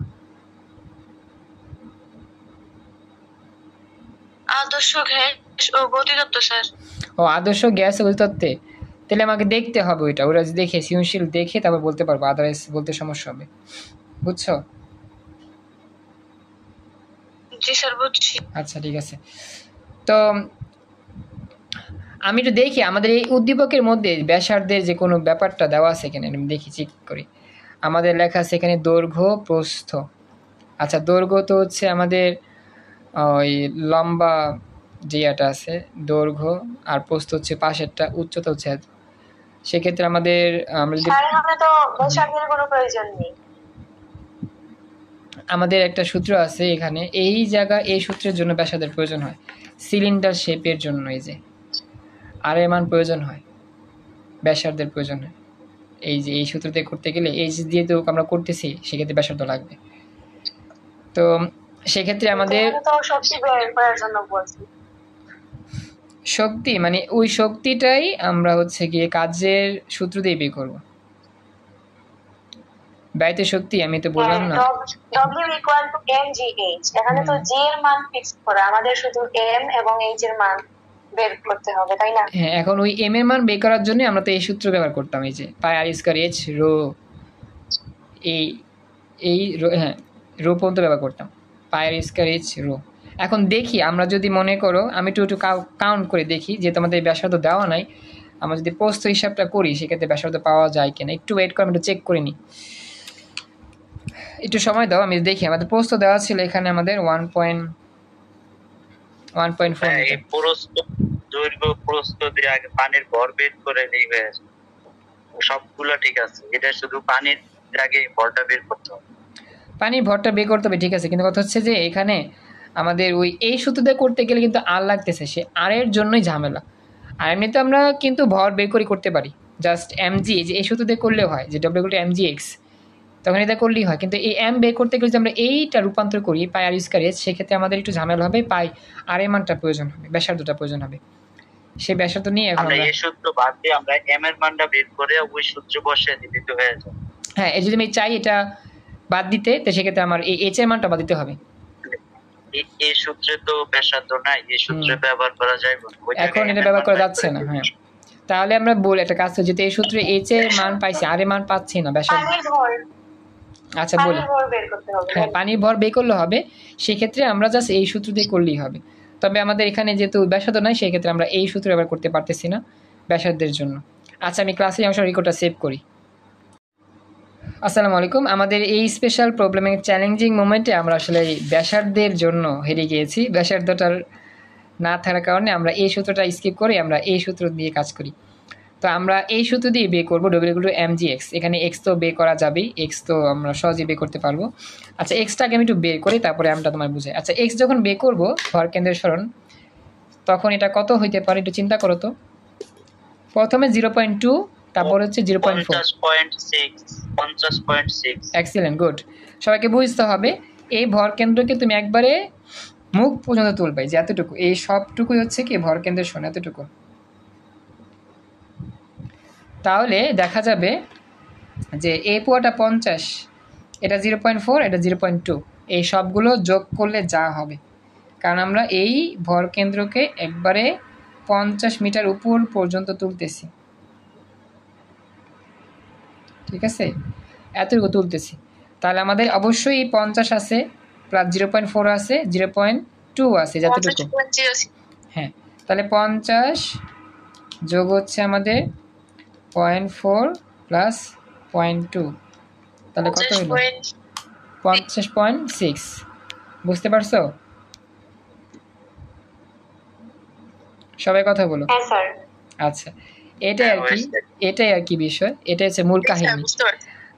আদর্শ গ্যাস ও গতিতত্ত্ব স্যার। ও আদর্শ গ্যাস ও গতিতত্ত্বে, তাহলে আমাকে দেখতে হবে ওইটা, ওরা দেখে সৃজনশীল দেখে তারপর বলতে পারবো, আদারওয়াইজ বলতে সমস্যা হবে। বুঝছো? জি স্যার বুঝছি। আচ্ছা ঠিক আছে, তো আমি একটু দেখি আমাদের এই উদ্দীপকের মধ্যে ব্যাসার্ধের যে কোনো ব্যাপারটা দেওয়া আছে কিনা আমি দেখি, চেক করি। আমাদের লেখা আছে এখানে দৈর্ঘ্য প্রস্থ। আচ্ছা দৈর্ঘ্য তো হচ্ছে আমাদের ওই লম্বা যে এটা আছে দৈর্ঘ্য, আর প্রস্থ হচ্ছে পাশেরটা, উচ্চতা হচ্ছে এত। সেক্ষেত্রে আমাদের আমাদের একটা সূত্র আছে এখানে, এই জায়গা এই সূত্রের জন্য ব্যাসার্ধের প্রয়োজন হয়, সিলিন্ডার শেপের জন্য এই যে আর এর মান প্রয়োজন হয়, ব্যাসার্ধের প্রয়োজন হয়। এই যে এই সূত্রতে করতে গেলে এই দিয়ে তো আমরা করতেছি, সেক্ষেত্রে ব্যাসার্ধ লাগবে। তো সেক্ষেত্রে আমাদের শক্তি মানে ওই শক্তিটাই আমরা হচ্ছে গিয়ে কাজের সূত্র দিয়ে বের করবো। ব্যয়িত শক্তি আমি তো বললাম না, W equal to mgh, এখানে তো g এর মান ফিক্স করা, আমাদের শুধু m এবং h এর মান বের করতে হবে, তাই না? হ্যাঁ, এখন ওই m এর মান বের করার জন্য আমরা তো এই সূত্র ব্যবহার করতাম, এই যে পাই আর স্কয়ার h রো, এই রো, হ্যাঁ রো পর্যন্ত ব্যবহার করতাম, পাই আর স্কয়ার h রো। এখন দেখি আমরা যদি মনে করো, আমি একটু কাউন্ট করে দেখি, যে তোমাদের ব্যাসার্ধ দেওয়া নাই, আমরা যদি প্রস্থ হিসাবটা করি সেক্ষেত্রে ব্যাসার্ধ পাওয়া যায় কিনা, একটু ওয়েট করে আমি একটু চেক করে নিই, একটু সময় দাও, আমি দেখি। আমাদের প্রস্থ দেওয়া ছিল এখানে আমাদের 1.4 এই প্রস্থ দৈর্ঘ্য প্রস্থ দিয়ে আগে পানির ভর বের করে নেবে, সবগুলো ঠিক আছে, এটা শুধু পানির আগে ভরটা বের করতে হবে। পানির ভরটা বের করতে হবে, ঠিক আছে, কিন্তু কথা হচ্ছে যে এখানে আমাদের ওই এই সূত্র দিয়ে করতে গেলে কিন্তু আর লাগতেছে, সে আর এর জন্যই ঝামেলা। আর এমনিতে আমরা কিন্তু ভর বের করে করতে পারি, জাস্ট mg, যে এই সূত্র দিয়ে করলেও হয়, যে w=mgx, তখন এটা করলেই হয়। কিন্তু এই m বের করতে গেলে যে আমরা এইটা রূপান্তর করি পাই আর স্কয়ার এস, সেক্ষেত্রে আমাদের একটু ঝামেলা হবে, পাই আর এর মানটা প্রয়োজন হবে, ব্যাসার্ধটা প্রয়োজন হবে। সেই ব্যাসার্ধ নিয়ে এখন আমরা এই সূত্র বাদ দিয়ে আমরা m এর মানটা বের করে ওই সূত্র বসিয়ে দিতে তো হয়ে যায়। হ্যাঁ, এই যদি আমি চাই এটা বাদ দিতে, তো সেক্ষেত্রে আমার এই এইচ এর মানটা বাদ দিতে হবে। এই সূত্রে তো ব্যাসার্ধ নাই, এই সূত্রে ব্যবহার করা যায় না, এখন এটা ব্যবহার করা যাচ্ছে না। হ্যাঁ, তাহলে আমরা বলি একটা কাজ, যেহেতু এই সূত্রে এইচ এর মান পাইছি, আর এর মান পাচ্ছি না, ব্যাসার্ধ। আচ্ছা বলি, হ্যাঁ পানির ভর বের করলে হবে, সেক্ষেত্রে আমরা জাস্ট এই সূত্র দিয়ে করলেই হবে। তবে আমাদের এখানে যেহেতু ব্যাসার্ধ নাই, সেক্ষেত্রে আমরা এই সূত্র ব্যবহার করতে পারতেছি না ব্যাসার্ধের জন্য। আচ্ছা, আমি ক্লাসে অংশ রেকর্ডটা সেভ করি। আসসালামু আলাইকুম। আমাদের এই স্পেশাল প্রবলেমের চ্যালেঞ্জিং মোমেন্টে আমরা আসলে ব্যাসার্ধের জন্য হেরে গিয়েছি। ব্যাসার্ধটার না থাকার কারণে আমরা এই সূত্রটা স্কিপ করে আমরা এই সূত্র দিয়ে কাজ করি। তো আমরা এই সূত্র দিয়ে বের করবো w=mgx। এখানে এক্স তো বের করা যাবেই, এক্স তো আমরা সহজেই বের করতে পারবো। আচ্ছা, এক্সটাকে আমি একটু বের করি, তারপরে আমটা তোমার বুঝাই। আচ্ছা, এক্স যখন বের করবো ভর কেন্দ্রের সরণ, তখন এটা কত হইতে পারে একটু চিন্তা করো তো। প্রথমে 0.2, তারপর হচ্ছে 0.4, 50.6। Excellent, good. সবাইকে বুঝতে হবে এই ভর কেন্দ্রকে তুমি একবারে মুখ পর্যন্ত তুলবে, যে এতটুকু, এই সবটুকুই হচ্ছে কি ভর কেন্দ্রের সরণ, এতটুকু। তাহলে দেখা যাবে যে এই পুয়াটা 50, এটা 0.4, এটা 0.2, এই সবগুলো যোগ করলে যা হবে, কারণ আমরা এই ভর কেন্দ্রকে একবারে 50 মিটার উপর পর্যন্ত তুলতেছি, ঠিক আছে, এতটুকু তুলতেছি। তাহলে আমাদের অবশ্যই 50 আছে, প্লাস 0.4 আছে, 0.2 আছে, যতটুকু। হ্যাঁ, তাহলে 50 যোগ হচ্ছে আমাদের 0.4 প্লাস 0.2, তাহলে কত হলো? 50.6। বুঝতে পারছো? সবাই কথা বলো। আচ্ছা, এটাই আর কি বিষয়, এটা হচ্ছে মূল কাহিনী।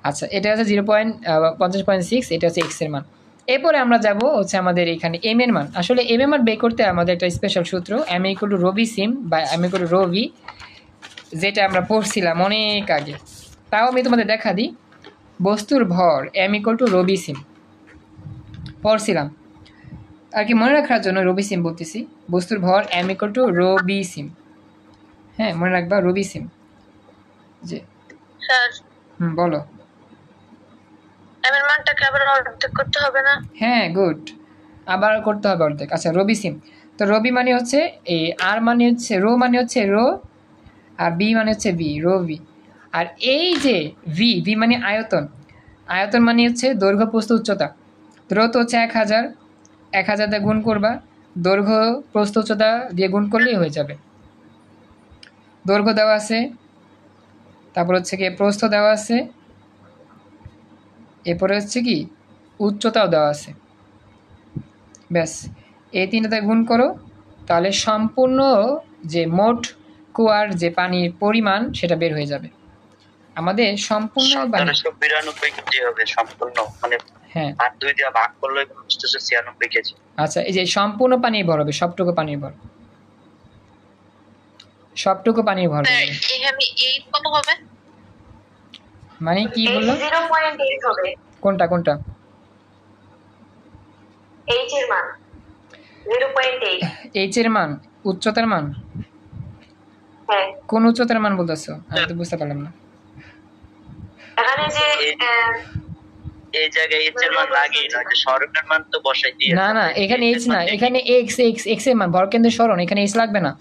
আচ্ছা, এটা হচ্ছে 50.6, এটা হচ্ছে এক্স এর মান। এরপরে আমরা যাব হচ্ছে আমাদের এখানে এম এর মান। আসলে এম এর মান বের করতে আমাদের একটা স্পেশাল সূত্র, m = ρv সিম বা m = ρv, যেটা আমরা পড়ছিলাম অনেক আগে। তাও আমি তোমাদের দেখা দিই, বস্তুর ভর m = ρv সিম পড়ছিলাম আর কি, মনে রাখার জন্য রবি সিম বলতেছি। বস্তুর ভর m = ρv সিম, হ্যাঁ মনে রাখবা, রবি সিম। যে স্যার বলো, m এর মানটাকে আবার অর্ধেক করতে হবে না? হ্যাঁ গুড, আবার করতে হবে অর্ধেক। আচ্ছা, রবি সিম, তো রবি মানে হচ্ছে এই আর মানে হচ্ছে রো, মানে হচ্ছে রো, আর বি মানে হচ্ছে ভি, রো ভি। আর এই যে ভি মানে আয়তন, আয়তন মানে হচ্ছে দৈর্ঘ্য প্রস্থ উচ্চতা। রো তো হচ্ছে 1000 দিয়ে গুণ করবা, দৈর্ঘ্য প্রস্থ উচ্চতা দিয়ে গুণ করলেই হয়ে যাবে। দৈর্ঘ্য দেওয়া আছে, তারপর হচ্ছে কি প্রস্থ দেওয়া আছে, এরপরে হচ্ছে কি উচ্চতাও দেওয়া আছে। ব্যাস, এই তিনটাতে গুণ করো, তাহলে সম্পূর্ণ যে মোট কুয়ার যে পানির পরিমাণ সেটা বের হয়ে যাবে। আমাদের সম্পূর্ণ 1792 কেজি হবে সম্পূর্ণ, মানে হ্যাঁ, আর 2 দিয়ে ভাগ করলে 96 কেজি। আচ্ছা, এই যে সম্পূর্ণ পানির ভর হবে, সবটুকু পানির ভর, সবটুকু পানির ভর হবে। এখানে 8 কত হবে? মানে কি বললো? 0.8 হবে। কোনটা? h এর মান 0.8। এইচ এর মান, উচ্চতার মান? হ্যাঁ, কোন উচ্চতার মান বলতেছো? আমি তো বুঝতে পারলাম না। এখানে যে এই জায়গায় h এর মান লাগেই না, যে সরণের মান তো বসাই দিয়ে। না, এখানে h না, এখানে x এর মান, ভর কেন্দ্রের সরণ, এখানে h লাগবে না,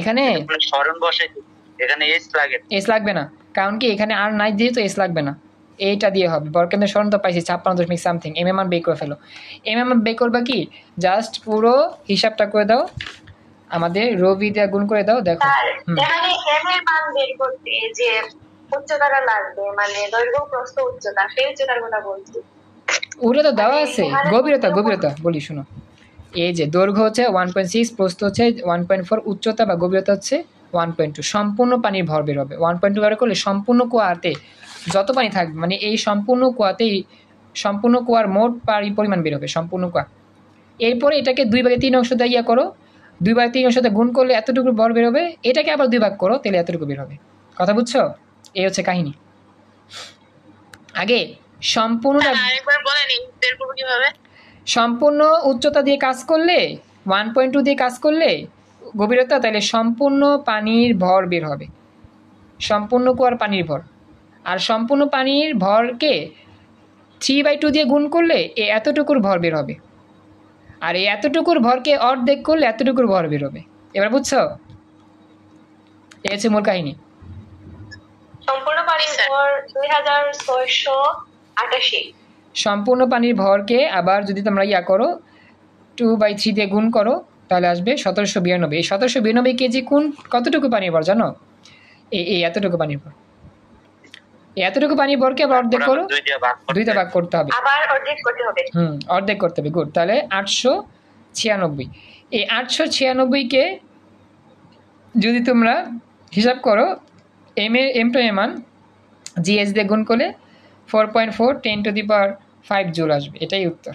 এখানে সরণ বসাই, এখানে h লাগে, h লাগবে না, কারণ কি এখানে আর নাই, যেহেতু h লাগবে না, এইটা দিয়ে হবে। ভর কেন্দ্রের সরণ তো পাইছি 56 সামথিং, এম এর মান বের করে ফেলো। এম এর মান বের করবা কি, জাস্ট পুরো হিসাবটা করে দাও, আমাদের রবি দিয়ে গুণ করে দাও, দেখো। এখানে m এর মান বের করতে যে উচ্চতাটা লাগবে, মানে দৈর্ঘ্য প্রস্থ উচ্চতা, সেই উচ্চতার কথা বলছি। ওটা তো দেওয়া আছে, গভীরতা বলি শোনো, এই যে দৈর্ঘ্য হচ্ছে 1.6, প্রস্থ হচ্ছে 1.4, উচ্চতা বা গভীরতা হচ্ছে 1.2, সম্পূর্ণ পানির ভর বের হবে। 1.2 বের করলে সম্পূর্ণ কুয়াতে যত পানি থাকবে, মানে এই সম্পূর্ণ কুয়াতেই সম্পূর্ণ কুয়ার মোট পরিমাণ বের হবে, সম্পূর্ণ কুয়া। এরপরে এটাকে 2/3 অংশ দিয়ে ইয়া করো, 2/3 অংশতে গুণ করলে এতটুকু ভর বের হবে, এটাকে আবার 2 ভাগ করো, তাহলে এতটুকু বের হবে। কথা বুঝছো? এই হচ্ছে কাহিনী। আগে সম্পূর্ণটা আরেকবার বলেন বের করব কিভাবে? সম্পূর্ণ উচ্চতা দিয়ে কাজ করলে 1.2 দিয়ে কাজ করলে গভীরতা, তাহলে সম্পূর্ণ পানির ভর বের হবে, সম্পূর্ণ কুয়ার পানির ভর। আর সম্পূর্ণ পানির ভরকে 3/2 দিয়ে গুণ করলে এতটুকুর ভর বের হবে, আর এই এতটুকুর ভরকে অর্ধেক করলে এতটুকুর ভর বের হবে। এবার বুঝছো? এই হচ্ছে মূল কাহিনী। সম্পূর্ণ পানির ভর 2688। সম্পূর্ণ পানির ভরকে আবার যদি তোমরা ইয়া করো 2/3 দিয়ে গুণ করো, তাহলে আসবে 1792। এই 1792 কেজি কোন কতটুকু পানির ভর জানো? এই এতটুকু পানির ভর। এই এতটুকু পানির ভরকে আবার অর্ধেক করো, 2 দিয়ে ভাগ করতে হবে, আবার অর্ধেক করতে হবে। অর্ধেক করতে হবে। গুড। তাহলে 896। এই 896কে যদি তোমরা হিসাব করো, এম টু এ মান জিএস দিয়ে গুণ করলে 4.4 10⁵ জুল আসবে। এটাই উত্তর।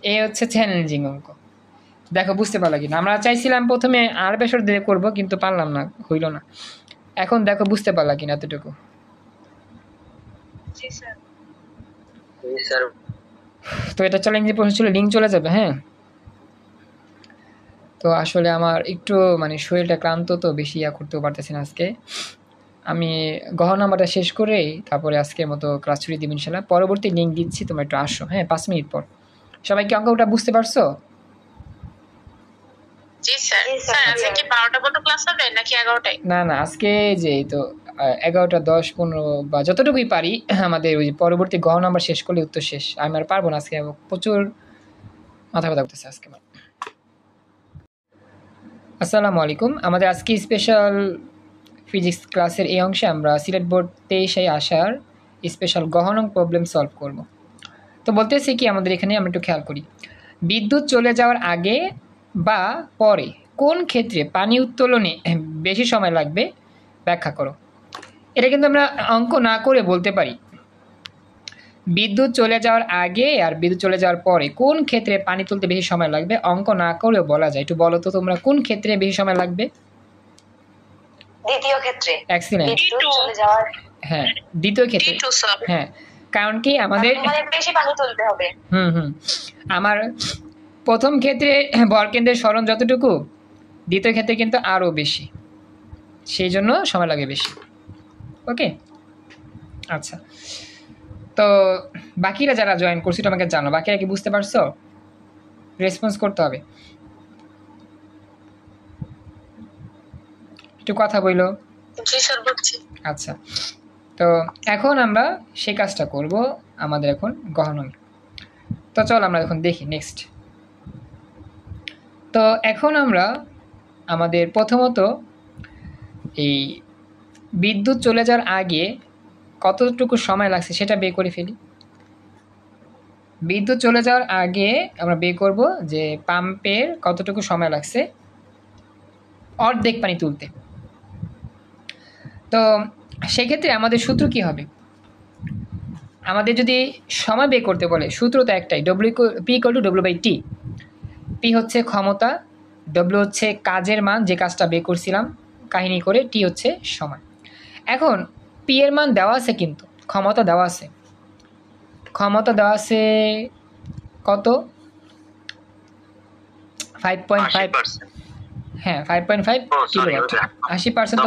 এই হচ্ছে চ্যালেঞ্জিং অঙ্ক। দেখো বুঝতে পারলা কিনা? আমরা চাইছিলাম প্রথমে আর বেসর দিয়ে করবো, কিন্তু পারলাম না, হইল না। এখন দেখো বুঝতে পারলা কিনা এতটুকু? জি স্যার। স্যার তো এটা চ্যালেঞ্জিং প্রশ্ন ছিল, লিঙ্ক চলে যাবে। হ্যাঁ, তো আসলে আমার একটু মানে শরীরটা ক্লান্ত, তো বেশি ইয়া করতেও পারতেছি না আজকে। আমি নাম্বারটা শেষ করেই তারপরে আজকের মতো ক্লাস ছুটি দিব ইনশাল্লাহ। পরবর্তী লিঙ্ক দিচ্ছি, তোমরা একটু আসো। হ্যাঁ, 5 মিনিট পর। সবাই কি অঙ্কটা বুঝতে পারছো? জি স্যার। স্যার আজকে কি 12টা পর্যন্ত ক্লাস হবে নাকি 11টায়? না, আজকে যে তো 11টা 10 15 বা যতটুকুই পারি, আমাদের ওই পরবর্তী নাম্বার শেষ করলে উত্তর শেষ। আমি আর পারবো না আজকে, প্রচুর মাথা ব্যথা করতেছে আজকে। আসসালামু আলাইকুম। আমাদের আজকে স্পেশাল ফিজিক্স ক্লাসের এই অংশে আমরা সিলেট বোর্ড 23 আসার স্পেশাল গহন প্রবলেম সলভ করব। তো বলতেছি কি, আমাদের এখানে আমরা একটু খেয়াল করি, বিদ্যুৎ চলে যাওয়ার আগে বা পরে কোন ক্ষেত্রে পানি উত্তোলনে বেশি সময় লাগবে ব্যাখ্যা করো। এটা কিন্তু আমরা অঙ্ক না করে বলতে পারি, বিদ্যুৎ চলে যাওয়ার আগে আর বিদ্যুৎ চলে যাওয়ার পরে কোন ক্ষেত্রে পানি তুলতে বেশি সময় লাগবে, অঙ্ক না করেও বলা যায়। একটু বলো তো তোমরা, কোন ক্ষেত্রে বেশি সময় লাগবে? দ্বিতীয় ক্ষেত্রে। এক্সিলেন্ট। বিদ্যুৎ চলে যাওয়ার, হ্যাঁ, দ্বিতীয় ক্ষেত্রে। হ্যাঁ, কারণ কি আমাদের বেশি পানি তুলতে হবে। আমার প্রথম ক্ষেত্রে ভরকেন্দ্রের সরণ যতটুকু, দ্বিতীয় ক্ষেত্রে কিন্তু আরও বেশি, সেই জন্য সময় লাগে বেশি। ওকে, আচ্ছা। তো বাকিরা যারা জয়েন করছি তোমাকে জানো, বাকিরা কি বুঝতে পারছো? রেসপন্স করতে হবে, একটু কথা বইলো। জি স্যার বুঝছি। আচ্ছা, তো এখন আমরা সেই কাজটা করব, আমাদের এখন গহন। তো চল আমরা এখন দেখি নেক্সট। তো এখন আমরা আমাদের প্রথমত এই বিদ্যুৎ চলে যাওয়ার আগে কতটুকু সময় লাগছে সেটা বের করে ফেলি। বিদ্যুৎ চলে যাওয়ার আগে আমরা বের করব যে পাম্পের কতটুকু সময় লাগছে অর্ধেক পানি তুলতে। তো সেক্ষেত্রে আমাদের সূত্র কি হবে? আমাদের যদি সময় বের করতে বলে, সূত্র তো একটাই, P = W/T। P হচ্ছে ক্ষমতা, W হচ্ছে কাজের মান, যে কাজটা বের করছিলাম কাহিনী করে, T হচ্ছে সময়। এখন P এর মান দেওয়া আছে, কিন্তু ক্ষমতা দেওয়া আছে। ক্ষমতা দেওয়া আছে কত? 5.5। হ্যাঁ, 5.5 কিলোওয়াট। 80%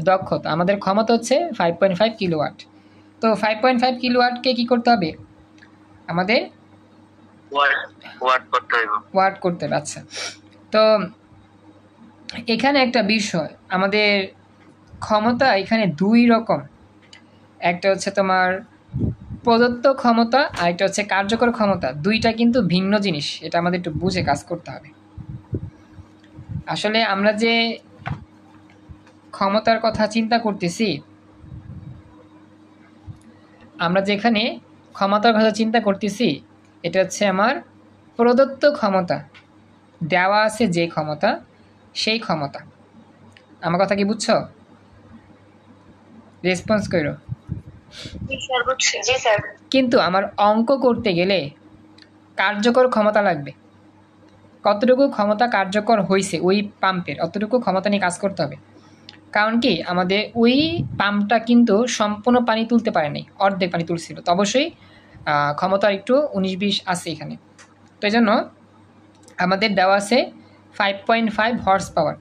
দক্ষতা। আমাদের ক্ষমতা হচ্ছে 5.5 কিলোওয়াট। তো 5.5 কিলোওয়াটকে কি করতে হবে? আমাদের ওয়াট করতে হবে। আচ্ছা, তো এখানে একটা বিষয়, আমাদের ক্ষমতা এখানে দুই রকম, একটা হচ্ছে তোমার প্রদত্ত ক্ষমতা আর একটা হচ্ছে কার্যকর ক্ষমতা। দুইটা কিন্তু ভিন্ন জিনিস, এটা আমাদের একটু বুঝে কাজ করতে হবে। আসলে আমরা যে ক্ষমতার কথা চিন্তা করতেছি, আমরা যেখানে ক্ষমতার কথা চিন্তা করতেছি, এটা হচ্ছে আমার প্রদত্ত ক্ষমতা, দেওয়া আছে যে ক্ষমতা, সেই ক্ষমতা। আমার কথা কি বুঝছো? রেসপন্স করো। জি স্যার। কিন্তু আমার অঙ্ক করতে গেলে কার্যকর ক্ষমতা লাগবে, কতটুকু ক্ষমতা কার্যকর হয়েছে ওই পাম্পের অতটুকু ক্ষমতা নিয়ে কাজ করতে হবে। কারণ কি আমাদের ওই পাম্পটা কিন্তু সম্পূর্ণ পানি তুলতে পারে নাই, অর্ধেক পানি তুলছিল, তো অবশ্যই ক্ষমতা একটু 19-20 আছে এখানে। তো এই জন্য আমাদের দেওয়া আছে 5.5 হর্স পাওয়ার।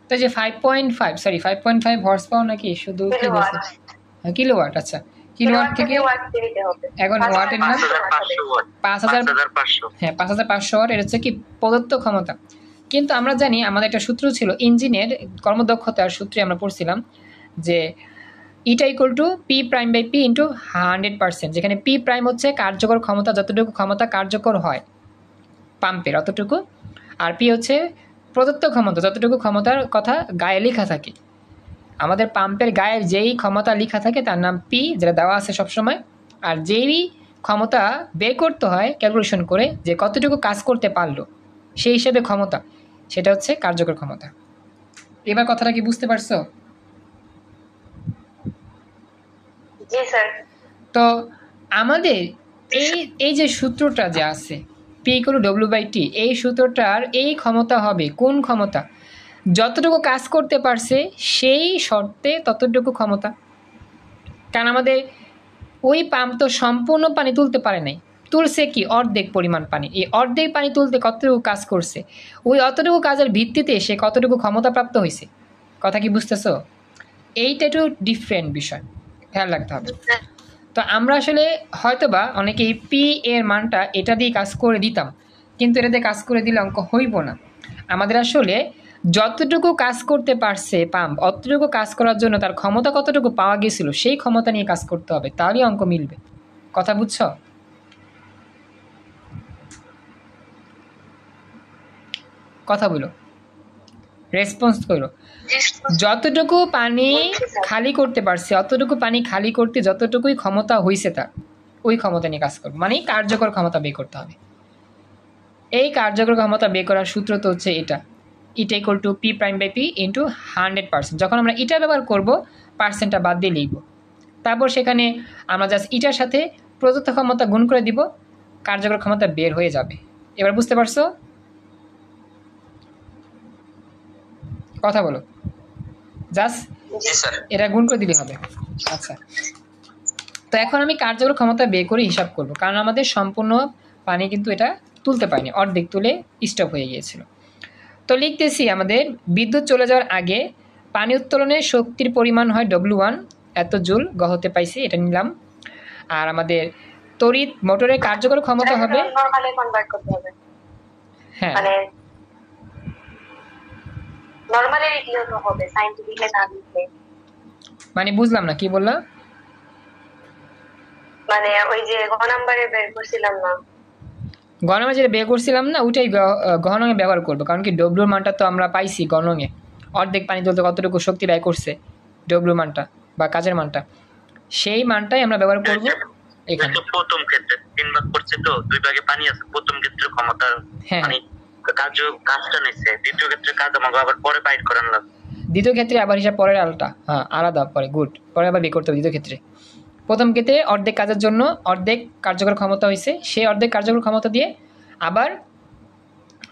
তো যে 5.5 হর্স পাওয়ার নাকি শুধু কি বলছে কিলোওয়াট। আচ্ছা কিলোওয়াট থেকে এখন ওয়াটের নাম 5500 হ্যাঁ 5500 ওয়াট। এটা হচ্ছে কি প্রদত্ত ক্ষমতা। কিন্তু আমরা জানি আমাদের একটা সূত্র ছিল ইঞ্জিনের কর্মদক্ষতার সূত্রে আমরা পড়ছিলাম যে eta equal to P prime by P into 100%, যেখানে পি প্রাইম হচ্ছে কার্যকর ক্ষমতা, যতটুকু ক্ষমতা কার্যকর হয় পাম্পের অতটুকু, আর পি হচ্ছে প্রদত্ত ক্ষমতা, যতটুকু ক্ষমতার কথা গায়ে লেখা থাকে। আমাদের পাম্পের গায়ে যেই ক্ষমতা লেখা থাকে তার নাম পি, যেটা দেওয়া আছে সবসময়। আর যেই ক্ষমতা বের করতে হয় ক্যালকুলেশন করে যে কতটুকু কাজ করতে পারলো সেই হিসেবে ক্ষমতা, সেটা হচ্ছে কার্যকর ক্ষমতা। এবার কথাটা কি বুঝতে পারছো? জি স্যার। তো আমাদের এই যে সূত্রটা যে আছে P equal to W by T, এই সূত্রটার এই ক্ষমতা হবে কোন ক্ষমতা? যতটুকু কাজ করতে পারছে সেই শর্তে ততটুকু ক্ষমতা। কারণ আমাদের ওই পাম্প তো সম্পূর্ণ পানি তুলতে পারে নাই, তুলছে কি অর্ধেক পরিমাণ পানি। এই অর্ধেক পানি তুলতে কতটুকু কাজ করছে, ওই অতটুকু কাজের ভিত্তিতে সে কতটুকু ক্ষমতা প্রাপ্ত হয়েছে। কথা কি বুঝতেছো? এইটা একটু ডিফারেন্ট বিষয়, খেয়াল রাখতে হবে। তো আমরা আসলে হয়তোবা অনেকেই পি এর মানটা এটা দিয়ে কাজ করে দিতাম, কিন্তু এটা দিয়ে কাজ করে দিলে অঙ্ক হইব না। আমাদের আসলে যতটুকু কাজ করতে পারছে পাম্প অতটুকু কাজ করার জন্য তার ক্ষমতা কতটুকু পাওয়া গেছিল সেই ক্ষমতা নিয়ে কাজ করতে হবে, তাহলেই অঙ্ক মিলবে। কথা বুঝছো? কথা বলো, রেসপন্স করো। যতটুকু পানি খালি করতে পারছে অতটুকু পানি খালি করতে যতটুকুই ক্ষমতা হয়েছে তার ওই ক্ষমতা নিয়ে কাজ করবো, মানে কার্যকর ক্ষমতা বের করতে হবে। এই কার্যকর ক্ষমতা বের করার সূত্র তো হচ্ছে এটা equal to P prime by P into 100%। যখন আমরা এটা ব্যবহার করব পার্সেন্টটা বাদ দিয়ে লিখব, তারপর সেখানে আমরা জাস্ট ইটার সাথে প্রদত্ত ক্ষমতা গুণ করে দিব, কার্যকর ক্ষমতা বের হয়ে যাবে। এবার বুঝতে পারছো? কথা বলো, জাস্ট এটা গুণ করে দিলে হবে। আচ্ছা, তো এখন আমি কার্যকর ক্ষমতা বের করে হিসাব করব, কারণ আমাদের সম্পূর্ণ পানি কিন্তু এটা তুলতে পারিনি, অর্ধেক তুলে স্টপ হয়ে গিয়েছিল। তো লিখতেছি আমাদের বিদ্যুৎ চলে যাওয়ার আগে পানি উত্তোলনের শক্তির পরিমাণ হয় W1 এত জুল গহতে পাইছি, এটা নিলাম। আর আমাদের তড়িৎ মোটরের কার্যকর ক্ষমতা হবে নরমালি কনভার্ট করতে হবে। হ্যাঁ নরমালি লিখলেও তো হবে, সায়েন্টিফিকলি না লিখলে। মানে বুঝলাম না কি বললা? মানে ওই যে গ নম্বরে বের করছিলাম না, গণমে যেটা বের করছিলাম না ওইটাই গণঙে ব্যবহার করবো, কারণ কি ডব্লিউর মানটা তো আমরা পাইছি গণঙে, অর্ধেক পানি তুলতে কতটুকু শক্তি ব্যয় করছে ডব্লিউ মানটা বা কাজের মানটা, সেই মানটাই আমরা ব্যবহার করবো এখানে। প্রথম ক্ষেত্রে 3 ভাগ করছে তো 2 ভাগে পানি আছে, প্রথম ক্ষেত্রে ক্ষমতা মানে কাজটা নিচ্ছে, দ্বিতীয় ক্ষেত্রে কাজ আমাকে আবার পরে বাইট করানো লাগবে। দ্বিতীয় ক্ষেত্রে আবার হিসাব পরের আলাদা পরে গুড পরে আবার বের করতে হবে। দ্বিতীয় ক্ষেত্রে প্রথম ক্ষেত্রে অর্ধেক কাজের জন্য অর্ধেক কার্যকর ক্ষমতা হয়েছে, সেই অর্ধেক কার্যকর ক্ষমতা দিয়ে আবার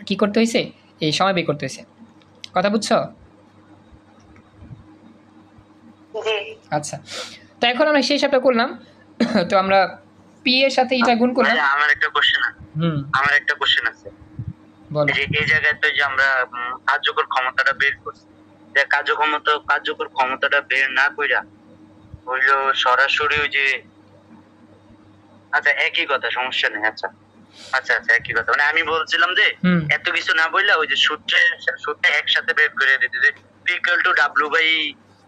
কি করতে হয়েছে এই সময় বের করতে হয়েছে। কথা বুঝছো? আচ্ছা, তো এখন আমরা সেই হিসাবটা করলাম। তো আমরা পি এর সাথে এটা গুণ করলাম। আমার একটা কোশ্চেন আছে। বলো। এই জায়গায় তো যে আমরা কার্যকর ক্ষমতাটা বের করছি, যে কার্যকর ক্ষমতাটা বের না কইরা হইলো সরাসরি ওই যে আচ্ছা একই কথা, সমস্যা নেই। আচ্ছা একই কথা, মানে আমি বলছিলাম যে এত কিছু না বললা ওই যে সূত্রে একসাথে বের করে দিতে, যে P equal to W by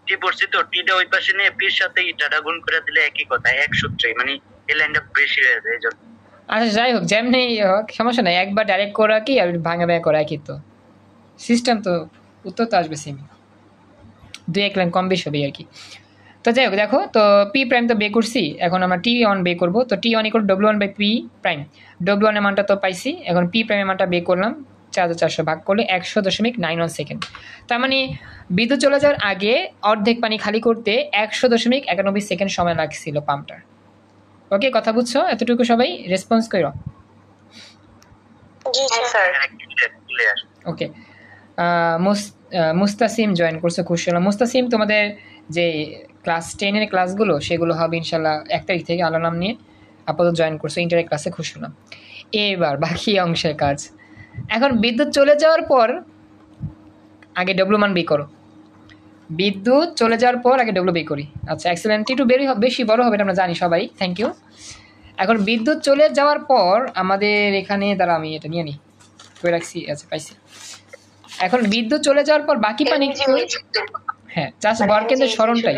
T পড়ছি তো, টিটা ওই পাশে নিয়ে পির সাথে ইটাটা গুণ করে দিলে একই কথা, এক সূত্রে, মানে এই লাইনটা বেশি হয়ে যায় এইজন্য। আচ্ছা যাই হোক, যেমনি হোক সমস্যা নাই, একবার ডাইরেক্ট করা কি আর ভাঙা ভাঙা করা কি, তো সিস্টেম তো উত্তর তো আসবে সেম, 2-1 লাইন কম বেশি হবে আর কি। তো যাই হোক দেখো, তো পি প্রাইম তো বে করছি, এখন আমরা T1 বে করবো। তো T1 equal W1 by P prime, W1 এর মানটা তো পাইছি, এখন পি প্রাইমের মানটা বে করলাম 4400 ভাগ করলে 100.91 সেকেন্ড। তার মানে বিদ্যুৎ চলে যাওয়ার আগে অর্ধেক পানি খালি করতে 100.91 সেকেন্ড সময় লাগছিল পাম্পটার। ওকে, কথা বুঝছো? এতটুকু সবাই রেসপন্স করো। জি স্যার। ওকে, মুস্তাসিম জয়েন করছে, খুশি হলাম। মুস্তাসিম, তোমাদের যে ক্লাস 10-এর ক্লাসগুলো সেগুলো হবে ইনশাল্লাহ 1 তারিখ থেকে আলো নাম নিয়ে। আপাতত জয়েন করছো ইন্টারের ক্লাসে, খুশি হলাম। এবার বাকি অংশের কাজ। এখন বিদ্যুৎ চলে যাওয়ার পর আগে ডব্লিউ মান বের করো। বিদ্যুৎ চলে যাওয়ার পর আগে ডব্লিউ বের করি। আচ্ছা, এক্সেলেন্ট, একটু বেশি বড় হবে এটা আমরা জানি সবাই, থ্যাংক ইউ। এখন বিদ্যুৎ চলে যাওয়ার পর আমাদের এখানে দ্বারা আমি এটা নিয়ে নিই, করে রাখছি। আচ্ছা, পাইছি। এখন বিদ্যুৎ চলে যাওয়ার পর বাকি পানি, হ্যাঁ জাস্ট ভরকেন্দ্রের সরণটাই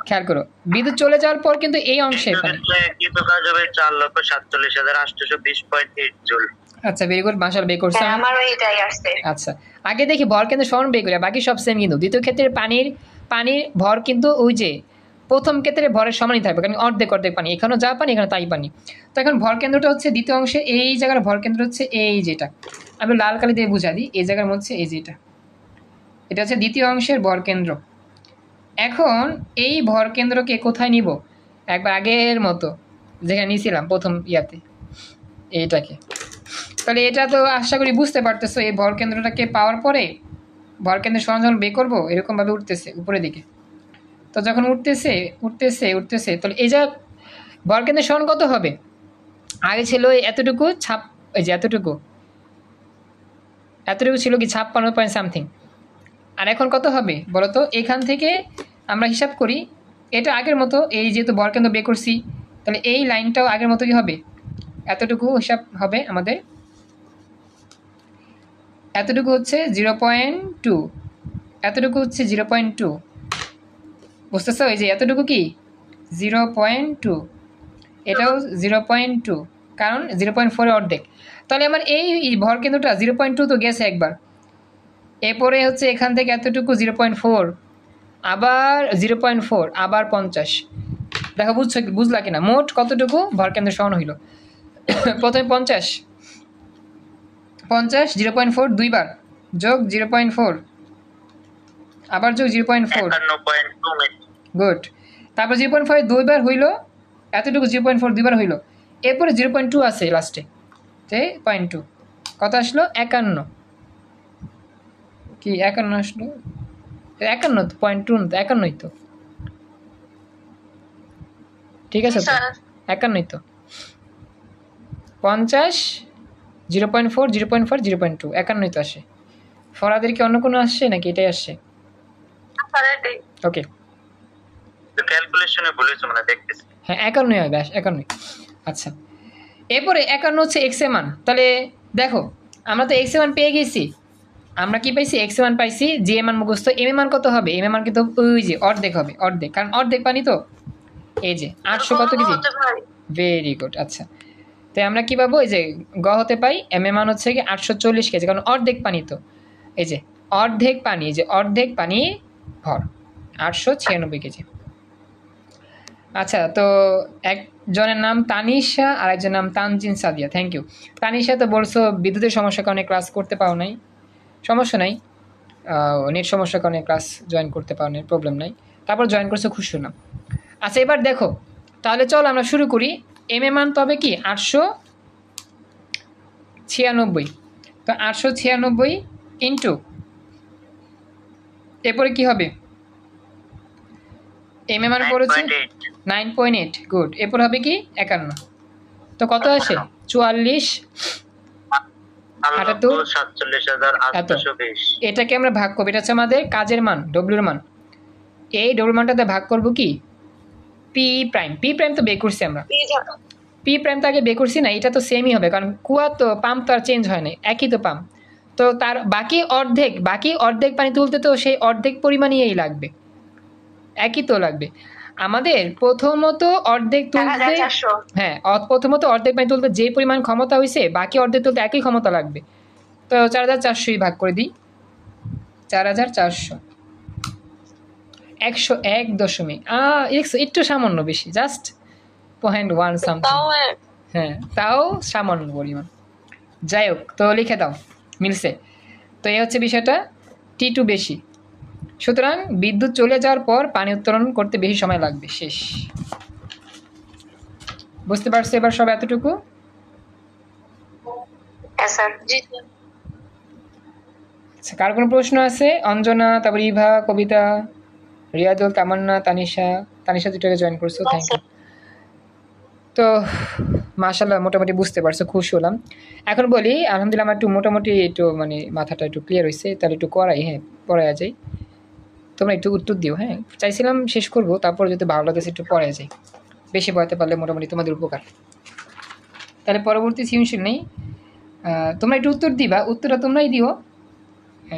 খেয়াল করো। বিদ্যুৎ চলে যাওয়ার পর কিন্তু এই অংশে পানি কিন্তু কাজ হবে 4,47,820.8 জুল। আচ্ছা, ভেরি গুড, মাশাআল্লাহ বের করছেন। আমারও এটাই আসছে। আচ্ছা, আগে দেখি ভরকেন্দ্রের সরণ বের করি, বাকি সব সেম। কিন্তু দ্বিতীয় ক্ষেত্রে পানির ভর কিন্তু ওই যে প্রথম ক্ষেত্রে ভরের সমানই থাকবে, কারণ অর্ধেক পানি, এখানেও যা পানি এখানে তাই পানি। তো এখন ভরকেন্দ্রটা হচ্ছে দ্বিতীয় অংশে, এই জায়গার ভরকেন্দ্র হচ্ছে এই যেটা, আমি লাল কালি দিয়ে বুঝা দিই, এই জায়গার মধ্যে এই যেটা, এটা হচ্ছে দ্বিতীয় অংশের ভরকেন্দ্র। এখন এই ভরকেন্দ্রকে কোথায় নিব? একবার আগের মতো যেখানে নিয়েছিলাম প্রথম ইয়াতে, এইটাকে। তাহলে এটা তো আশা করি বুঝতে পারতেছো, এই ভরকেন্দ্রটাকে পাওয়ার পরে ভরকেন্দ্রের সরণ যখন বের করবো এরকমভাবে উঠতেছে উপরের দিকে। তো যখন উঠতেছে তাহলে এই যা ভরকেন্দ্রের সরণ কত হবে? আগে ছিল এতটুকু এই যে এতটুকু ছিল কি 56 পয়েন্ট সামথিং। আর এখন কত হবে বলো তো? এখান থেকে আমরা হিসাব করি, এটা আগের মতো, এই যেহেতু ভরকেন্দ্র বের করছি তাহলে এই লাইনটাও আগের মতোই হবে, এতটুকু হিসাব হবে আমাদের। এতটুকু হচ্ছে 0.2, এতটুকু হচ্ছে 0.2, বুঝতেছো? এই যে এতটুকু কি 0.2, এটাও 0.2, কারণ 0.4 অর্ধেক। তাহলে আমার এই ভরকেন্দ্রটা 0.2 তো গেছে একবার, এরপরে হচ্ছে এখান থেকে এতটুকু 0.4, আবার 0.4, আবার 50। দেখো বুঝলা কিনা মোট কতটুকু ভরকেন্দ্র সরণ হইল? প্রথমে 50, 0.4 দুইবার, যোগ 0.4, আবার যোগ 0.4, গুড। তারপর 0.5 দুইবার হইল, এতটুকু 0.4 দুইবার হইল, এরপরে 0.2 আছে লাস্টে, 0.2 কত আসলো? 51। কি 51 আসলো? 51 তো 0.2 তো 51ই তো, ঠিক আছে তো 51ই তো। 50, 0.4, 0.4, 0.2, 51ই তো আসে। ফরাদের কি অন্য কোনো আসছে নাকি এটাই আসছে? ওকে, ক্যালকুলেশনে বলেছো মানে দেখতেছি, হ্যাঁ 51 হবে, 51। আচ্ছা, এরপরে 51 হচ্ছে এক্স এর মান। তাহলে দেখো আমরা তো এক্স এর মান পেয়ে গেছি, আমরা কি পাইছি? এক্স এর মান পাইছি, জি এর মান মুখস্থ। এম এর মান কত হবে? এম এর মান কিন্তু ওই যে অর্ধেক হবে, অর্ধেক, কারণ অর্ধেক পানি তো। এই যে 800 কত কেজি, ভেরি গুড। আচ্ছা, তাই আমরা কি পাবো? এই যে গ হতে পাই এম এর মান হচ্ছে কি 840 কেজি, কারণ অর্ধেক পানি তো। এই যে অর্ধেক পানি, এই যে অর্ধেক পানি ভর 896 কেজি। আচ্ছা, তো একজনের নাম তানিশা আর একজনের নাম তানজিন সাদিয়া, থ্যাংক ইউ। তানিশা তো বলছো বিদ্যুতের সমস্যার কারণে ক্লাস করতে পারো নাই, সমস্যা নাই, নেট সমস্যার কারণে ক্লাস জয়েন করতে পারো নাই, প্রবলেম নাই, তারপর জয়েন করছো, খুশি হলাম। আচ্ছা, এবার দেখো তাহলে চলো আমরা শুরু করি। এম এ মান তবে কি 896, তো 896 ইন্টু, এরপরে কি হবে? এম এ মান পড়েছে 9.8, গুড। এরপর হবে কি 51, তো কত আসে? 44, 78,47,820। এটাকে আমরা ভাগ করবো, এটা হচ্ছে আমাদের কাজের মান, ডব্লিউর মান। এই ডব্লিউ মানটাতে ভাগ করবো কি পি প্রাইম। পি প্রাইম তো বের করছি আমরা, পি প্রাইম তো আগে বের করছি না, এটা তো সেমই হবে, কারণ কুয়া তো পাম্প তো আর চেঞ্জ হয় না, একই তো পাম্প। তো তার বাকি অর্ধেক পানি তুলতে তো সেই অর্ধেক পরিমাণই এই লাগবে, একই তো লাগবে আমাদের। প্রথমত অর্ধেক তুলতে, হ্যাঁ প্রথমত অর্ধেক পানি তুলতে যে পরিমাণ ক্ষমতা হয়েছে, বাকি অর্ধেক তুলতে একই ক্ষমতা লাগবে। তো 4400 ভাগ করে দিই, 4400, 101 একটু সামান্য বেশি, জাস্ট 0.1 সামথিং, হ্যাঁ তাও সামান্য পরিমাণ। যাই হোক, তো লিখে দাও, মিলছে। তো এই হচ্ছে বিষয়টা, T2 বেশি, সুতরাং বিদ্যুৎ চলে যাওয়ার পর পানি উত্তোলন করতে বেশি সময় লাগবে। শেষ। বুঝতে পারছো এবার সব এতটুকু? হ্যাঁ স্যার। জি স্যার। আচ্ছা, কার কোনো প্রশ্ন আছে? অঞ্জনা, তারপর ইভা, কবিতা, রিয়াদুল, তামান্না, তানিশা দুটোকে জয়েন করছো, থ্যাংক ইউ। তো মাশাআল্লাহ মোটামুটি বুঝতে পারছো, খুশি হলাম। এখন বলি, আলহামদুলিল্লাহ আমার একটু মোটামুটি একটু মানে মাথাটা একটু ক্লিয়ার হয়েছে, তাহলে একটু করাই, হ্যাঁ পড়ায়া যাই, তোমরা একটু উত্তর দিও। হ্যাঁ, চাইছিলাম শেষ করবো, তারপর যদি ভালো লাগছে একটু পড়ায়া যাই, বেশি পড়াতে পারলে মোটামুটি তোমাদের উপকার। তাহলে পরবর্তী সৃজনশীল নেই, তোমরা একটু উত্তর দিবা, উত্তরটা তোমরাই দিও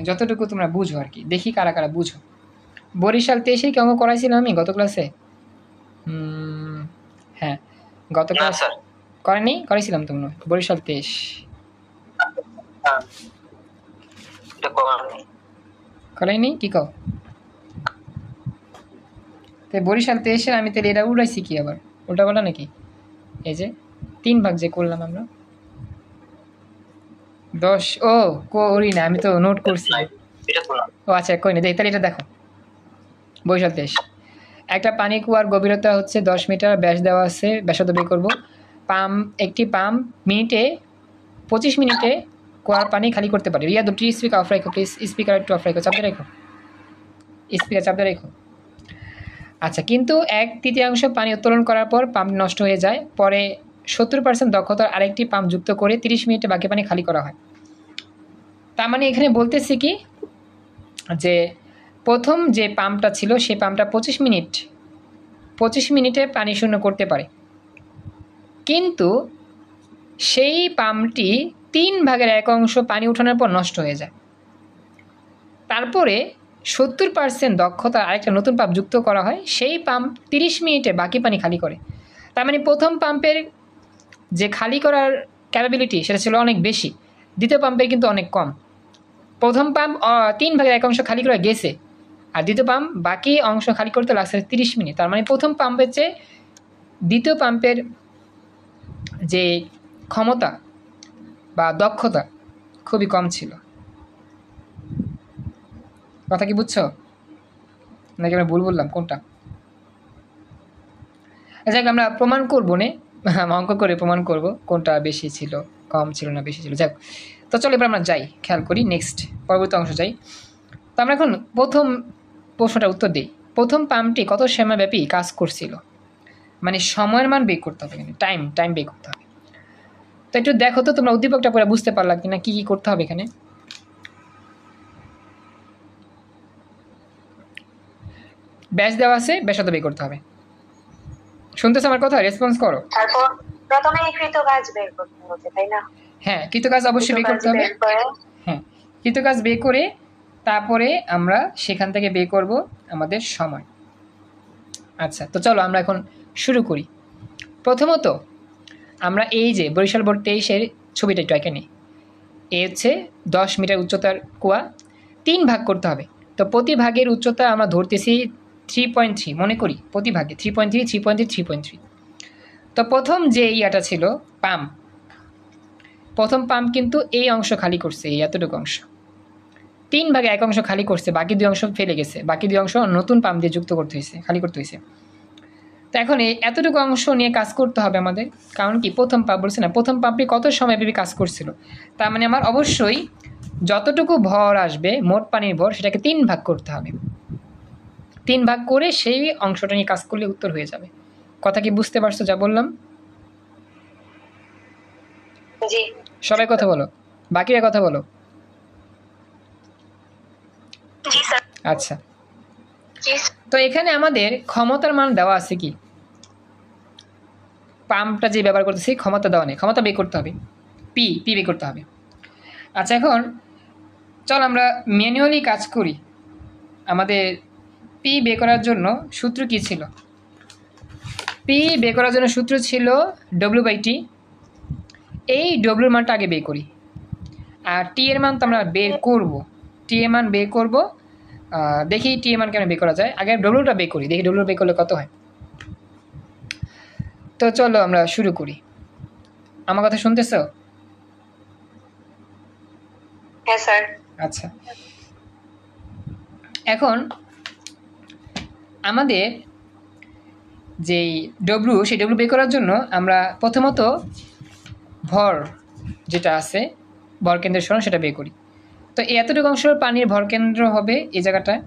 যতটুকু তোমরা বুঝো আর কি, দেখি কারা কারা বুঝো। বরিশাল 23 কি অঙ্ক করাইছিলাম আমি গত ক্লাসে? হ্যাঁ, গত ক্লাস করেনি, করেছিলাম তোমরা বরিশাল 23? করাইনি, কি কও? তো বরিশাল 23 আমি তাহলে এটা উড়াইছি কি আবার, উল্টা বলা নাকি? এই যে 3 ভাগ যে করলাম আমরা 10, ও করি না, আমি তো নোট করছি। ও আচ্ছা, কই না, দেখ তাহলে এটা দেখো। বরিশাল 23, একটা পানি কুয়ার গভীরতা হচ্ছে 10 মিটার, ব্যাস দেওয়া আছে, ব্যাসার্ধ বের করবো। একটি পাম্প মিনিটে 25 মিনিটে কুয়ার পানি খালি করতে পারে। রিয়া দুটি স্পিকার অফ রাখো প্লিজ, স্পিকার একটু অফ রাখো, চাপতে রাখো, স্পিকার চাপতে রাখো। আচ্ছা, কিন্তু 1/3 পানি উত্তোলন করার পর পাম্প নষ্ট হয়ে যায়, পরে 70% দক্ষতার আরেকটি পাম্প যুক্ত করে 30 মিনিটে বাকি পানি খালি করা হয়। তার মানে এখানে বলতেছি কি, যে প্রথম যে পাম্পটা ছিল সেই পাম্পটা 25 মিনিটে পানি শূন্য করতে পারে, কিন্তু সেই পাম্পটি 1/3 পানি উঠানোর পর নষ্ট হয়ে যায়। তারপরে 70% দক্ষতা আরেকটা নতুন পাম্প যুক্ত করা হয়, সেই পাম্প 30 মিনিটে বাকি পানি খালি করে। তার মানে প্রথম পাম্পের যে খালি করার ক্যাপাবিলিটি সেটা ছিল অনেক বেশি, দ্বিতীয় পাম্পের কিন্তু অনেক কম। প্রথম পাম্প 1/3 খালি করে গেছে, আর দ্বিতীয় পাম্প বাকি অংশ খালি করতে লাগছে 30 মিনিট। তার মানে প্রথম পাম্পের চেয়ে দ্বিতীয় পাম্পের যে ক্ষমতা বা দক্ষতা খুবই কম ছিল। কথা কি বুঝছো নাকি আমরা ভুল বললাম কোনটা? আচ্ছা, আমরা প্রমাণ করবো না, অঙ্ক করে প্রমাণ করব কোনটা বেশি ছিল, কম ছিল না বেশি ছিল। যাক, তো চলো এবার আমরা যাই, খেয়াল করি নেক্সট পরবর্তী অংশ যাই। তো আমরা এখন প্রথম প্রশ্নটা উত্তর দিই। প্রথম পাম্পটি কত সময়ব্যাপী কাজ করছিল, মানে সময়ের মান বের করতে হবে, টাইম বের করতে হবে। তো একটু দেখো তো তোমরা উদ্দীপকটা পরে বুঝতে পারলা কিনা, কি কি করতে হবে এখানে। ব্যাস দেওয়া আছে, ব্যাসার্ধ বের করতে হবে। শুনতেছ আমার কথা? রেসপন্স করো। তারপর প্রথমে কৃতকাজ বের করতে হবে, তাই না? হ্যাঁ, কৃতকাজ অবশ্যই বের করতে হবে। হ্যাঁ, কৃতকাজ বের করে তারপরে আমরা সেখান থেকে বের করব আমাদের সময়। আচ্ছা, তো চলো আমরা এখন শুরু করি। প্রথমত আমরা এই যে বরিশাল বোর্ড 23-এর ছবিটা একটু এঁকে নিই। এ হচ্ছে 10 মিটার উচ্চতার কুয়া, 3 ভাগ করতে হবে। তো প্রতি ভাগের উচ্চতা আমরা ধরতেছি 3.3, মনে করি প্রতি ভাগে 3.3। তো প্রথম যে ইয়াটা ছিল পাম্প, প্রথম পাম্প কিন্তু এই অংশ খালি করছে, এই এতটুকু অংশ 3/1 অংশ খালি করছে, বাকি 2 অংশ ফেলে গেছে, বাকি 2 অংশ নতুন পাম্প দিয়ে যুক্ত করতে হয়েছে, খালি করতে হয়েছে। তো এখন এই এতটুকু অংশ নিয়ে কাজ করতে হবে আমাদের, কারণ কি প্রথম পাম্প বলছে না, প্রথম পাম্পটি কত সময়ব্যাপী কাজ করছিল। তার মানে আমার অবশ্যই যতটুকু ভর আসবে, মোট পানির ভর, সেটাকে 3 ভাগ করতে হবে। 3 ভাগ করে সেই অংশটা নিয়ে কাজ করলে উত্তর হয়ে যাবে। কথা কি বুঝতে পারছো যা বললাম? জি। সবাই কথা বলো, বাকিরা কথা বলো। জি স্যার। আচ্ছা, তো এখানে আমাদের ক্ষমতার মান দেওয়া আছে, কি পাম্পটা যে ব্যবহার করতেছি ক্ষমতা দেওয়া নেই, ক্ষমতা বের করতে হবে, পি বের করতে হবে। আচ্ছা, এখন চল আমরা ম্যানুয়ালি কাজ করি। আমাদের পি বের করার জন্য সূত্র কি ছিল? পি বের করার জন্য সূত্র ছিল W/T। এই ডব্লিউর মানটা আগে বের করি, আর টি এর মান তো আমরা বের করব, টি এর মান বের করব। দেখি টি এর মান কেন বের করা যায়, আগে ডব্লিউটা বের করি, দেখি ডব্লিউ বের করলে কত হয়। তো চলো আমরা শুরু করি। আমার কথা শুনতেছ? হ্যাঁ স্যার। আচ্ছা, এখন আমাদের যেই ডব্লু, সেই ডব্লু বের করার জন্য আমরা প্রথমত ভর যেটা আছে, ভর কেন্দ্রের সরণ, সেটা বের করি। তো এতটুকু অংশ পানির ভর কেন্দ্র হবে এই জায়গাটায়।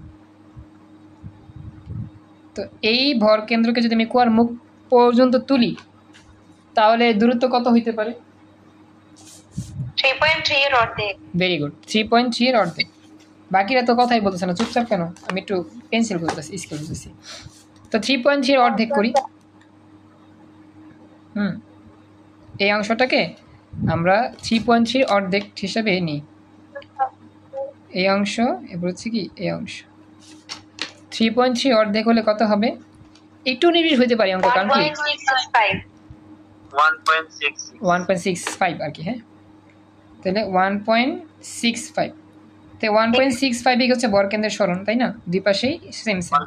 তো এই ভর কেন্দ্রকে যদি আমি কুয়ার মুখ পর্যন্ত তুলি তাহলে দূরত্ব কত হইতে পারে? 3.3 এর অর্ধেক। ভেরি গুড, 3.3 এর অর্ধেক। বাকিরা তো কথাই বলতেছে না, চুপচাপ কেন? আমি একটু পেন্সিল করতেছি, স্কেল করতেছি। তো 3.3 এর অর্ধেক করি। এই অংশটাকে আমরা 3.3 অর্ধেক হিসাবে নিই। এই অংশ, এবার হচ্ছে কি এই অংশ। 3.3 অর্ধেক হলে কত হবে? একটু নির্বিষ হইতে পারি অঙ্ক, কারণ কি 1.65 আর কি। হ্যাঁ, তাহলে 1.65, তো 1.65 হচ্ছে ভর কেন্দ্রের সরণ, তাই না? দুই পাশেই সেম সেম।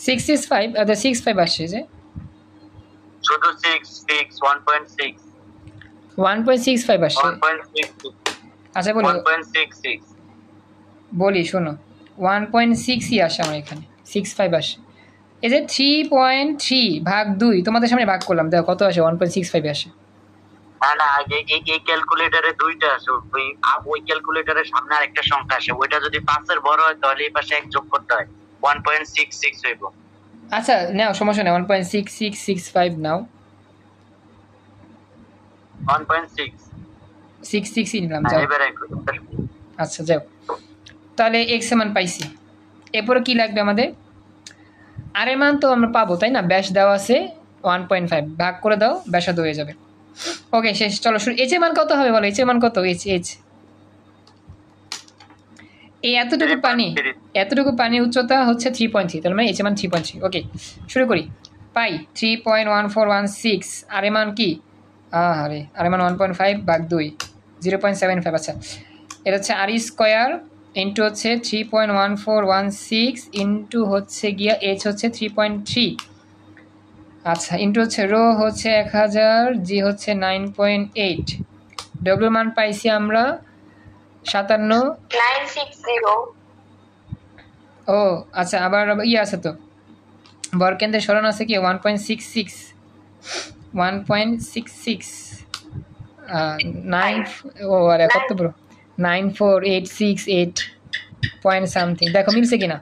665 আর 65 আসছে যে শুধু 1.65 আসছে। আচ্ছা বলি শোনো, 1.6ই আসে আমার এখানে, 65 আসে। এই যে 3.3 ভাগ 2 তোমাদের সামনে ভাগ করলাম, দেখো কত আসে? 1.65 আসে। না আগে এই ক্যালকুলেটরে দুইটা আছে, ওই ক্যালকুলেটরের সামনে আরেকটা সংখ্যা আসে, ওইটা যদি 5 এর বড় হয় তাহলে এই পাশে 1 যোগ করতে হয়, 1.66 হইব। আচ্ছা নাও, সমস্যা নেই, 1.6665 নাও, 1.66 নিলাম, যাও। আচ্ছা যাও, তাহলে এক্স এর মান পাইছি। এরপরে কি লাগবে আমাদের? আর এর মান তো আমরা পাবো, তাই না? ব্যাস দেওয়া আছে 1.5, ভাগ করে দাও, ব্যাসার্ধ হয়ে যাবে। ওকে শেষ, চলো শুরু। এইচ এর মান কত হবে বলো? এইচ এর মান কত? এইচ এই এতটুকু পানির উচ্চতা হচ্ছে 3.3, তার মানে এইচ এর মান 3.3। ওকে শুরু করি। পাই 3.1416। আর এর মান কি? আর এর মান 1.5 ভাগ 2, 0.75। আচ্ছা, এটা হচ্ছে আর স্কোয়ার ইন্টু হচ্ছে 3.1416 ইন্টু হচ্ছে গিয়া এইচ হচ্ছে 3.3। আচ্ছা, ইন্টু হচ্ছে রো হচ্ছে 1000, জি হচ্ছে 9.8। ডব্লিউ মান পাইছি আমরা 960। ও আচ্ছা, আবার ইয়ে আছে তো, বরকেন্দ্রের সরণ আছে কি 1.66, 9। ও আরে কত বড়, 94868 পয়েন্ট সামথিং। দেখো মিলছে কিনা?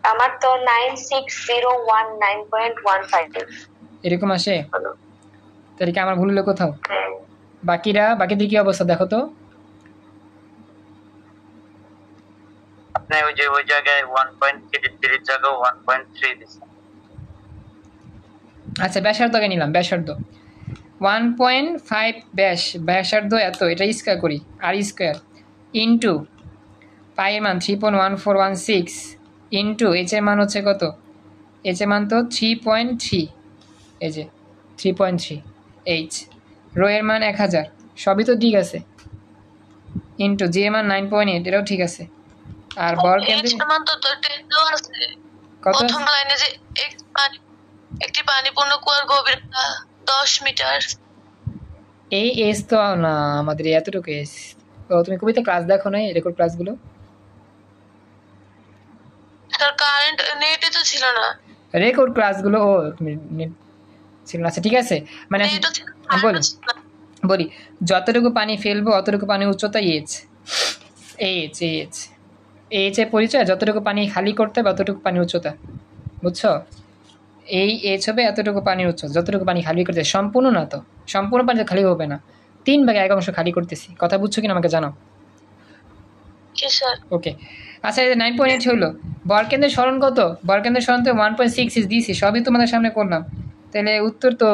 আমার তো 96019.15 এরকম আসে। তাহলে কি আমার ভুল হলো কোথাও? বাকিদের কি অবস্থা দেখো তো। ওই জায়গায় 1.33 জায়গায় 1.3 দিছে। আচ্ছা ব্যাসার্ধকে নিলাম, ব্যাসার্ধ 1.5 ব্যাসার্ধ এত, এটা স্কোয়ার করি, আর স্কোয়ার ইন্টু পায়ের মান 3.1416 ইন্টু এইচ এর মান হচ্ছে কত? এইচ এর মান তো 3.3, এই যে 3.3 এইচ। রো এর মান 1000, সবই তো ঠিক আছে, ইন্টু জি এর মান 9.8, এটাও ঠিক আছে। আর বর কেন্দ্রে প্রথম লাইনে যে একটি পানিপূর্ণ কুয়ার গভীরতা 10 মিটার। এই এস তো না আমাদের, এতটুকু এস। ও তুমি কবিতা ক্লাস দেখো না, রেকর্ড ক্লাসগুলো? স্যার কারেন্ট নেটে তো ছিল না রেকর্ড ক্লাসগুলো। ও তুমি নেট ছিল না, আচ্ছা ঠিক আছে। মানে বলি যতটুকু পানি ফেলবো অতটুকু পানি উচ্চতা এইচ। এইচ এর পরিচয়, যতটুকু পানি খালি করতে হবে অতটুকু পানি উচ্চতা, বুঝছো? এই এইচ হবে এতটুকু পানির উচ্চতা, যতটুকু পানি খালি করতে, সম্পূর্ণ না তো, সম্পূর্ণ পানি খালি হবে না, 3/1 খালি করতেছি। কথা বুঝছো কিনা আমাকে জানাও। ওকে আচ্ছা, এই 9.8 হইলো। বরকেন্দ্রের সরণ কত? বরকেন্দ্রের সরণ তো 1.66 দিয়েছি, সবই তোমাদের সামনে করলাম, তাহলে উত্তর তো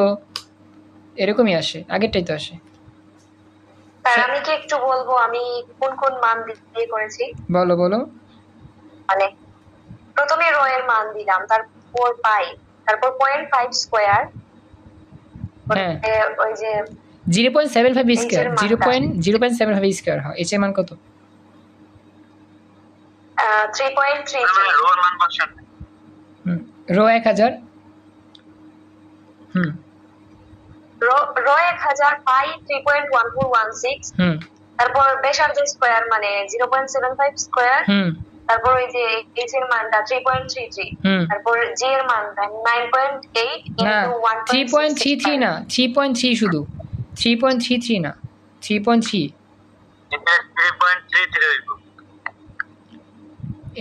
এরকমই আসে, আগেরটাই তো আসে। আমি কি একটু বলবো আমি কোন কোন মান দিয়ে করেছি? বলো। মানে প্রথমে রো এর মান দিলাম, তারপর পাই, তারপর 0.5 স্কয়ার, ওই যে 0.75 স্কয়ার, 0.75 স্কয়ার হয়। এইচ এর মান কত? 3.3। রোর মান বসান। 1000 রো 1000, পাই 3.1416, তারপর ব্যাসার্ধ স্কয়ার মানে 0.75 স্কয়ার, তারপর ওই যে এইচ এর মানটা 3.33, তারপর জি এর মানটা 9.8 ইনটু 3.33 না, 3.3 শুধু, 3.33 না, 3.3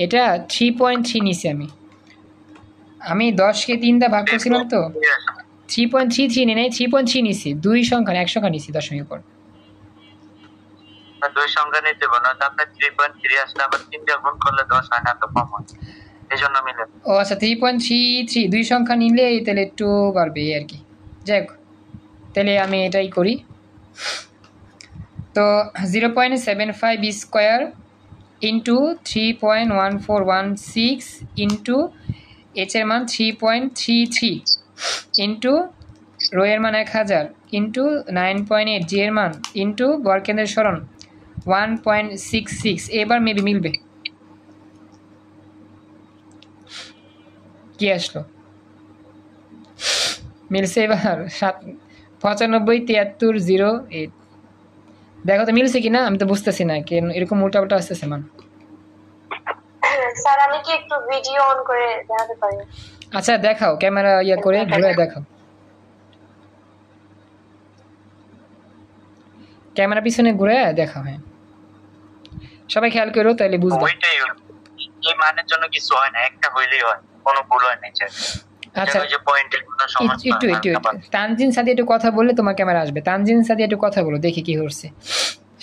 এটা 3.3 নিছি আমি 10 কে 3 দা ভাগ করছিলাম তো 3.33 নেই, 3.3 নিছি, দুই সংখ্যা এক সংখ্যা নিছি দশমিকের পর। দুই সংখ্যা নিতে বলো, তারপরে 3.3 আসলে আবার 3 দিয়ে গুণ করলে 10 হয় না, তো কম হয়, এইজন্য মিলে। ও আচ্ছা, 3.33 দুই সংখ্যা নিলে তাহলে একটু বাড়বে আর কি। যাই হোক, তাহলে আমি এটাই করি। তো 0.75 স্কয়ার ইন্টু 3.1416 ইন্টু এইচ এর মান 3.33 ইন্টু রো এর মান 1000 ইন্টু 9.8 জি এর মান ইন্টু বর্গকেন্দ্রের সরণ 1.66। এবার মেবি মিলবে। কি আসলো? মিলছে এবার 957308। দেখো তো মিলছে কিনা, আমি তো বুঝতেছি না কেন এরকম উল্টাপাল্টা আসতেছে মান। স্যার আমি কি একটু ভিডিও অন করে দেখাতে পারি? আচ্ছা দেখাও, ক্যামেরা ইয়া করে ঘুরে দেখাও, ক্যামেরা পিছনে ঘুরে দেখাও। হ্যাঁ, সবাই খেয়াল করো, তাহলে বুঝবে। ওইটাই এই মানের জন্য কিছু হয় না, একটা হইলেই হয়, কোনো ভুল হয় না। আচ্ছা, ওই যে পয়েন্টের কোনো সমস্যা একটু তানজিন সাদি একটু কথা বললে তোমার ক্যামেরা আসবে। তানজিন সাদি একটু কথা বলো, দেখি কি হচ্ছে।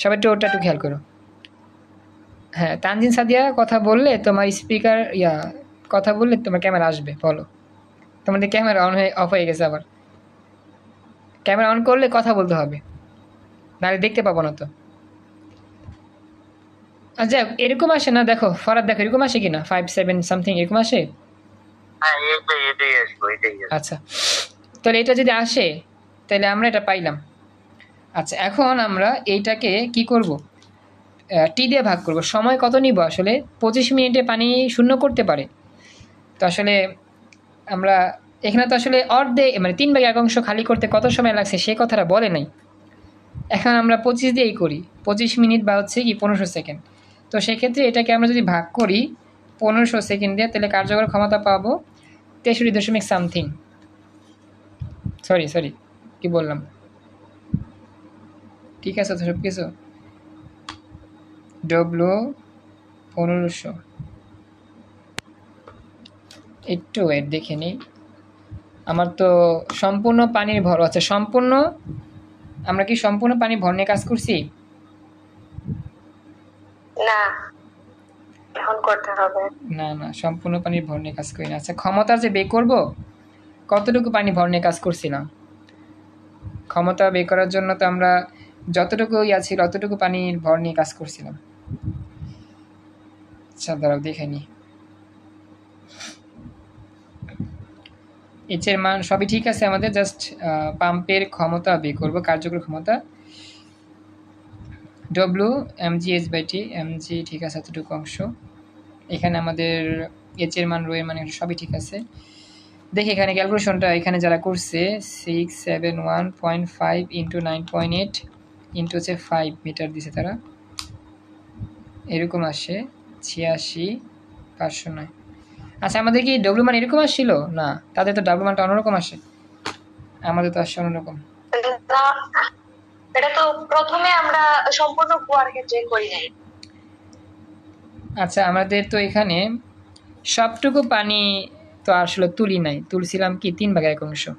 সবাই একটু ওটা একটু খেয়াল করো। হ্যাঁ, তানজিন সাদিয়া কথা বললে তোমার স্পিকার কথা বললে তোমার ক্যামেরা আসবে। বলো, তোমাদের ক্যামেরা অফ হয়ে গেছে। আবার ক্যামেরা অন করলে কথা বলতে হবে, নাহলে দেখতে পাবো না তো। আচ্ছা, এরকম আসে না? দেখো ফরাদ, দেখো এরকম আসে কিনা, 57 সামথিং এরকম আসে। আচ্ছা, তাহলে এটা যদি আসে তাহলে আমরা এটা পাইলাম। আচ্ছা, এখন আমরা এইটাকে কি করব, টি দিয়ে ভাগ করব। সময় কত নিব? আসলে 25 মিনিটে পানি শূন্য করতে পারে। তো আসলে আমরা এখানে তো আসলে অর্ধেক মানে 3/1 খালি করতে কত সময় লাগছে সে কথাটা বলে নাই। এখন আমরা 25 দিয়েই করি, 25 মিনিট বা হচ্ছে কি 1500 সেকেন্ড। তো সেক্ষেত্রে এটাকে আমরা যদি ভাগ করি 1500 সেকেন্ড দিয়ে, তাহলে কার্যকর ক্ষমতা পাবো 63 সামথিং। সরি কি বললাম? ঠিক আছে তো সব কিছু? ডব্লিউ 1500, একটু ওয়েট দেখে নিই। আমার তো সম্পূর্ণ পানির ভর আছে। সম্পূর্ণ আমরা কি সম্পূর্ণ পানি ভর নিয়ে কাজ করছি? না, এখন করতে হবে না, সম্পূর্ণ পানির ভর নিয়ে কাজ করি না। আচ্ছা, ক্ষমতা যে বের করব, কতটুকু পানি ভর নিয়ে কাজ করছিলাম। ক্ষমতা বের করার জন্য তো আমরা যতটুকু ছিল অতটুকু পানির ভর নিয়ে কাজ করছিলাম। আচ্ছা দাঁড়াও দেখে নিই। এইচ এর মান সবই ঠিক আছে আমাদের, জাস্ট পাম্পের ক্ষমতা বের করব, কার্যকর ক্ষমতা ডব্লিউ mgh/t, mg ঠিক আছে এতটুকু অংশ। এখানে আমাদের এইচ এর মান, রো এর মান সবই ঠিক আছে। দেখি এখানে ক্যালকুলেশনটা এখানে যারা করছে 671.5 ইন্টু 9.8 ইন্টু হচ্ছে 5 মিটার দিছে তারা, এরকম আসে 86,509। আচ্ছা, আমাদের কি ডব্লিউ মান এরকম আসছিল? না, তাদের তো ডব্লিউ মানটা অন্যরকম আসে, আমাদের তো আসছে অন্যরকম। এটা তো প্রথমে আমরা সম্পূর্ণ কুয়ার ক্ষেত্রে করি নাই। আচ্ছা, আমাদের তো এখানে সবটুকু পানি তো আসলে তুলি নাই, তুলছিলাম কি 3/1।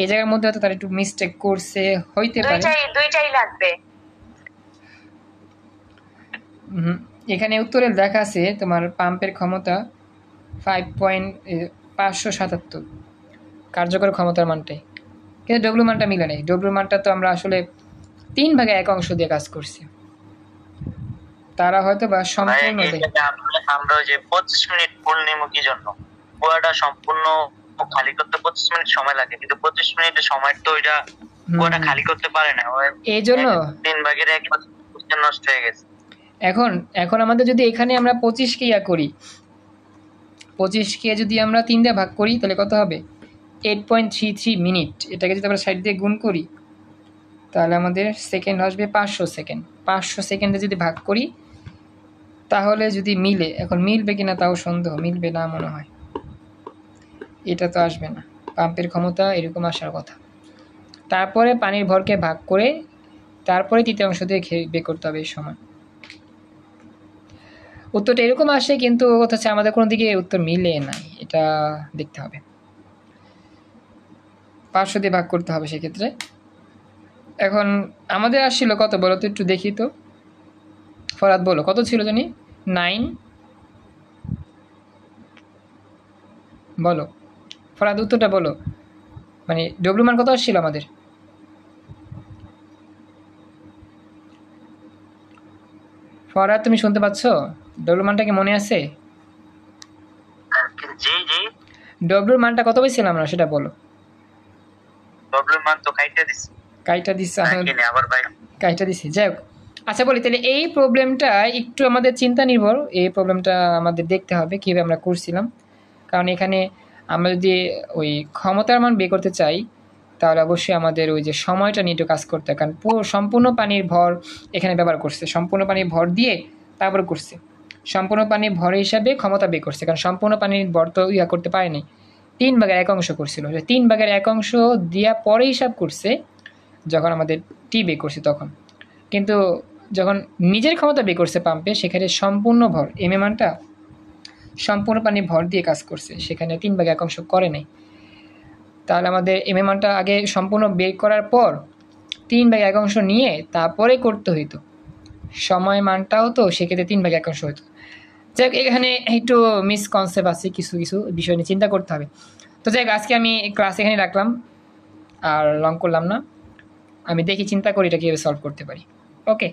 এই জায়গার মধ্যে হয়তো তারা একটু মিস্টেক করছে, হইতে পারে। দুইটাই লাগবে। এখানে উত্তরে লেখা আছে তোমার পাম্পের ক্ষমতা 5.577 কার্যকর ক্ষমতার মানটাই, কিন্তু ডব্লিউ মানটা মিলে নেই। ডব্লিউ মানটা তো আমরা আসলে 3/1 দিয়ে কাজ করছি, তারা হয়তো বা সম্পূর্ণ আমরা যে 25 মিনিট ফুল নিমু কি জন্য, কুয়াটা সম্পূর্ণ খালি করতে 25 মিনিট সময় লাগে, কিন্তু 25 মিনিটের সময় তো ওইটা কুয়াটা খালি করতে পারে না, এই জন্য 3/1 নষ্ট হয়ে গেছে। এখন আমাদের যদি এখানে আমরা 25 কে করি, 25 কে যদি আমরা 3 দিয়ে ভাগ করি তাহলে কত হবে? 8.33 মিনিট। এটাকে যদি আমরা 60 দিয়ে গুণ করি তাহলে আমাদের সেকেন্ড আসবে 500 সেকেন্ড। 500 সেকেন্ডে যদি ভাগ করি তাহলে যদি মিলে, এখন মিলবে কিনা তাও সন্দেহ, মিলবে না মনে হয়, এটা তো আসবে না। পাম্পের ক্ষমতা এরকম আসার কথা। তারপরে পানির ভরকে ভাগ করে তারপরে তৃতীয়াংশ দিয়ে বের করতে হবে এই সময়। উত্তরটা এরকম আসে, কিন্তু কথা হচ্ছে আমাদের কোনো দিকে উত্তর মিলে নাই, এটা দেখতে হবে। 500 দিয়ে ভাগ করতে হবে সেক্ষেত্রে। এখন আমাদের আসছিল কত বলো তো, একটু দেখি তো। ফরাদ বলো কত ছিল জানি? 9, বলো ফরাদ উত্তরটা বলো, মানে ডব্লিউ মান কত আসছিল আমাদের? ফরাদ তুমি শুনতে পাচ্ছ? ডব্লিউ মানটা কি মনে আছে? জি জি, ডব্লিউর মানটা কত পেয়েছিলাম আমরা সেটা বলো। ডব্লিউ মান তো কাইটা দিছি। কাইটা দিছি আবার ভাই কাইটা দিছি, যাই হোক। আচ্ছা বলি তাহলে এই প্রবলেমটা একটু আমাদের চিন্তা নির্ভর, এই প্রবলেমটা আমাদের দেখতে হবে কীভাবে আমরা করছিলাম। কারণ এখানে আমরা যদি ওই ক্ষমতার মান বের করতে চাই তাহলে অবশ্যই আমাদের ওই যে সময়টা নিয়ে একটু কাজ করতে হয়, কারণ সম্পূর্ণ পানির ভর এখানে ব্যবহার করছে, সম্পূর্ণ পানির ভর দিয়ে তারপর করছে, সম্পূর্ণ পানির ভর হিসাবে ক্ষমতা বের করছে, কারণ সম্পূর্ণ পানির ভর তো ইয়া করতে পারেনি, 3/1 করছিল, 3/1 দেওয়া পরে হিসাব করছে যখন আমাদের টি বের করছে তখন। কিন্তু যখন নিজের ক্ষমতা বের করছে পাম্পে, সেখানে সম্পূর্ণ ভর এম মানটা সম্পূর্ণ পানি ভর দিয়ে কাজ করছে, সেখানে 3/1 করে নাই। তাহলে আমাদের এম মানটা আগে সম্পূর্ণ বের করার পর 3/1 নিয়ে তারপরে করতে হইতো, সময় মানটাও তো সেক্ষেত্রে 3/1 হইতো। যাই হোক, এখানে একটু মিসকনসেপ্ট আছে, কিছু কিছু বিষয় নিয়ে চিন্তা করতে হবে। তো যাই হোক, আজকে আমি ক্লাস এখানে রাখলাম, আর লং করলাম না। আমি দেখি চিন্তা করি এটা কীভাবে সলভ করতে পারি। ওকে,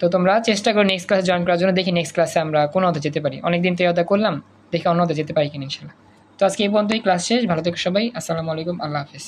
তো তোমরা চেষ্টা করো নেক্সট ক্লাসে জয়েন করার জন্য। দেখি নেক্সট ক্লাসে আমরা কোন হতে যেতে পারি, অনেকদিন তো এটা করলাম, দেখি অন্য হতে যেতে পারি কিনা ইনশাল্লাহ। তো আজকে এই পর্যন্তই, ক্লাস শেষ। ভালো থেকো সবাই, আসসালামু আলাইকুম, আল্লাহ হাফেজ।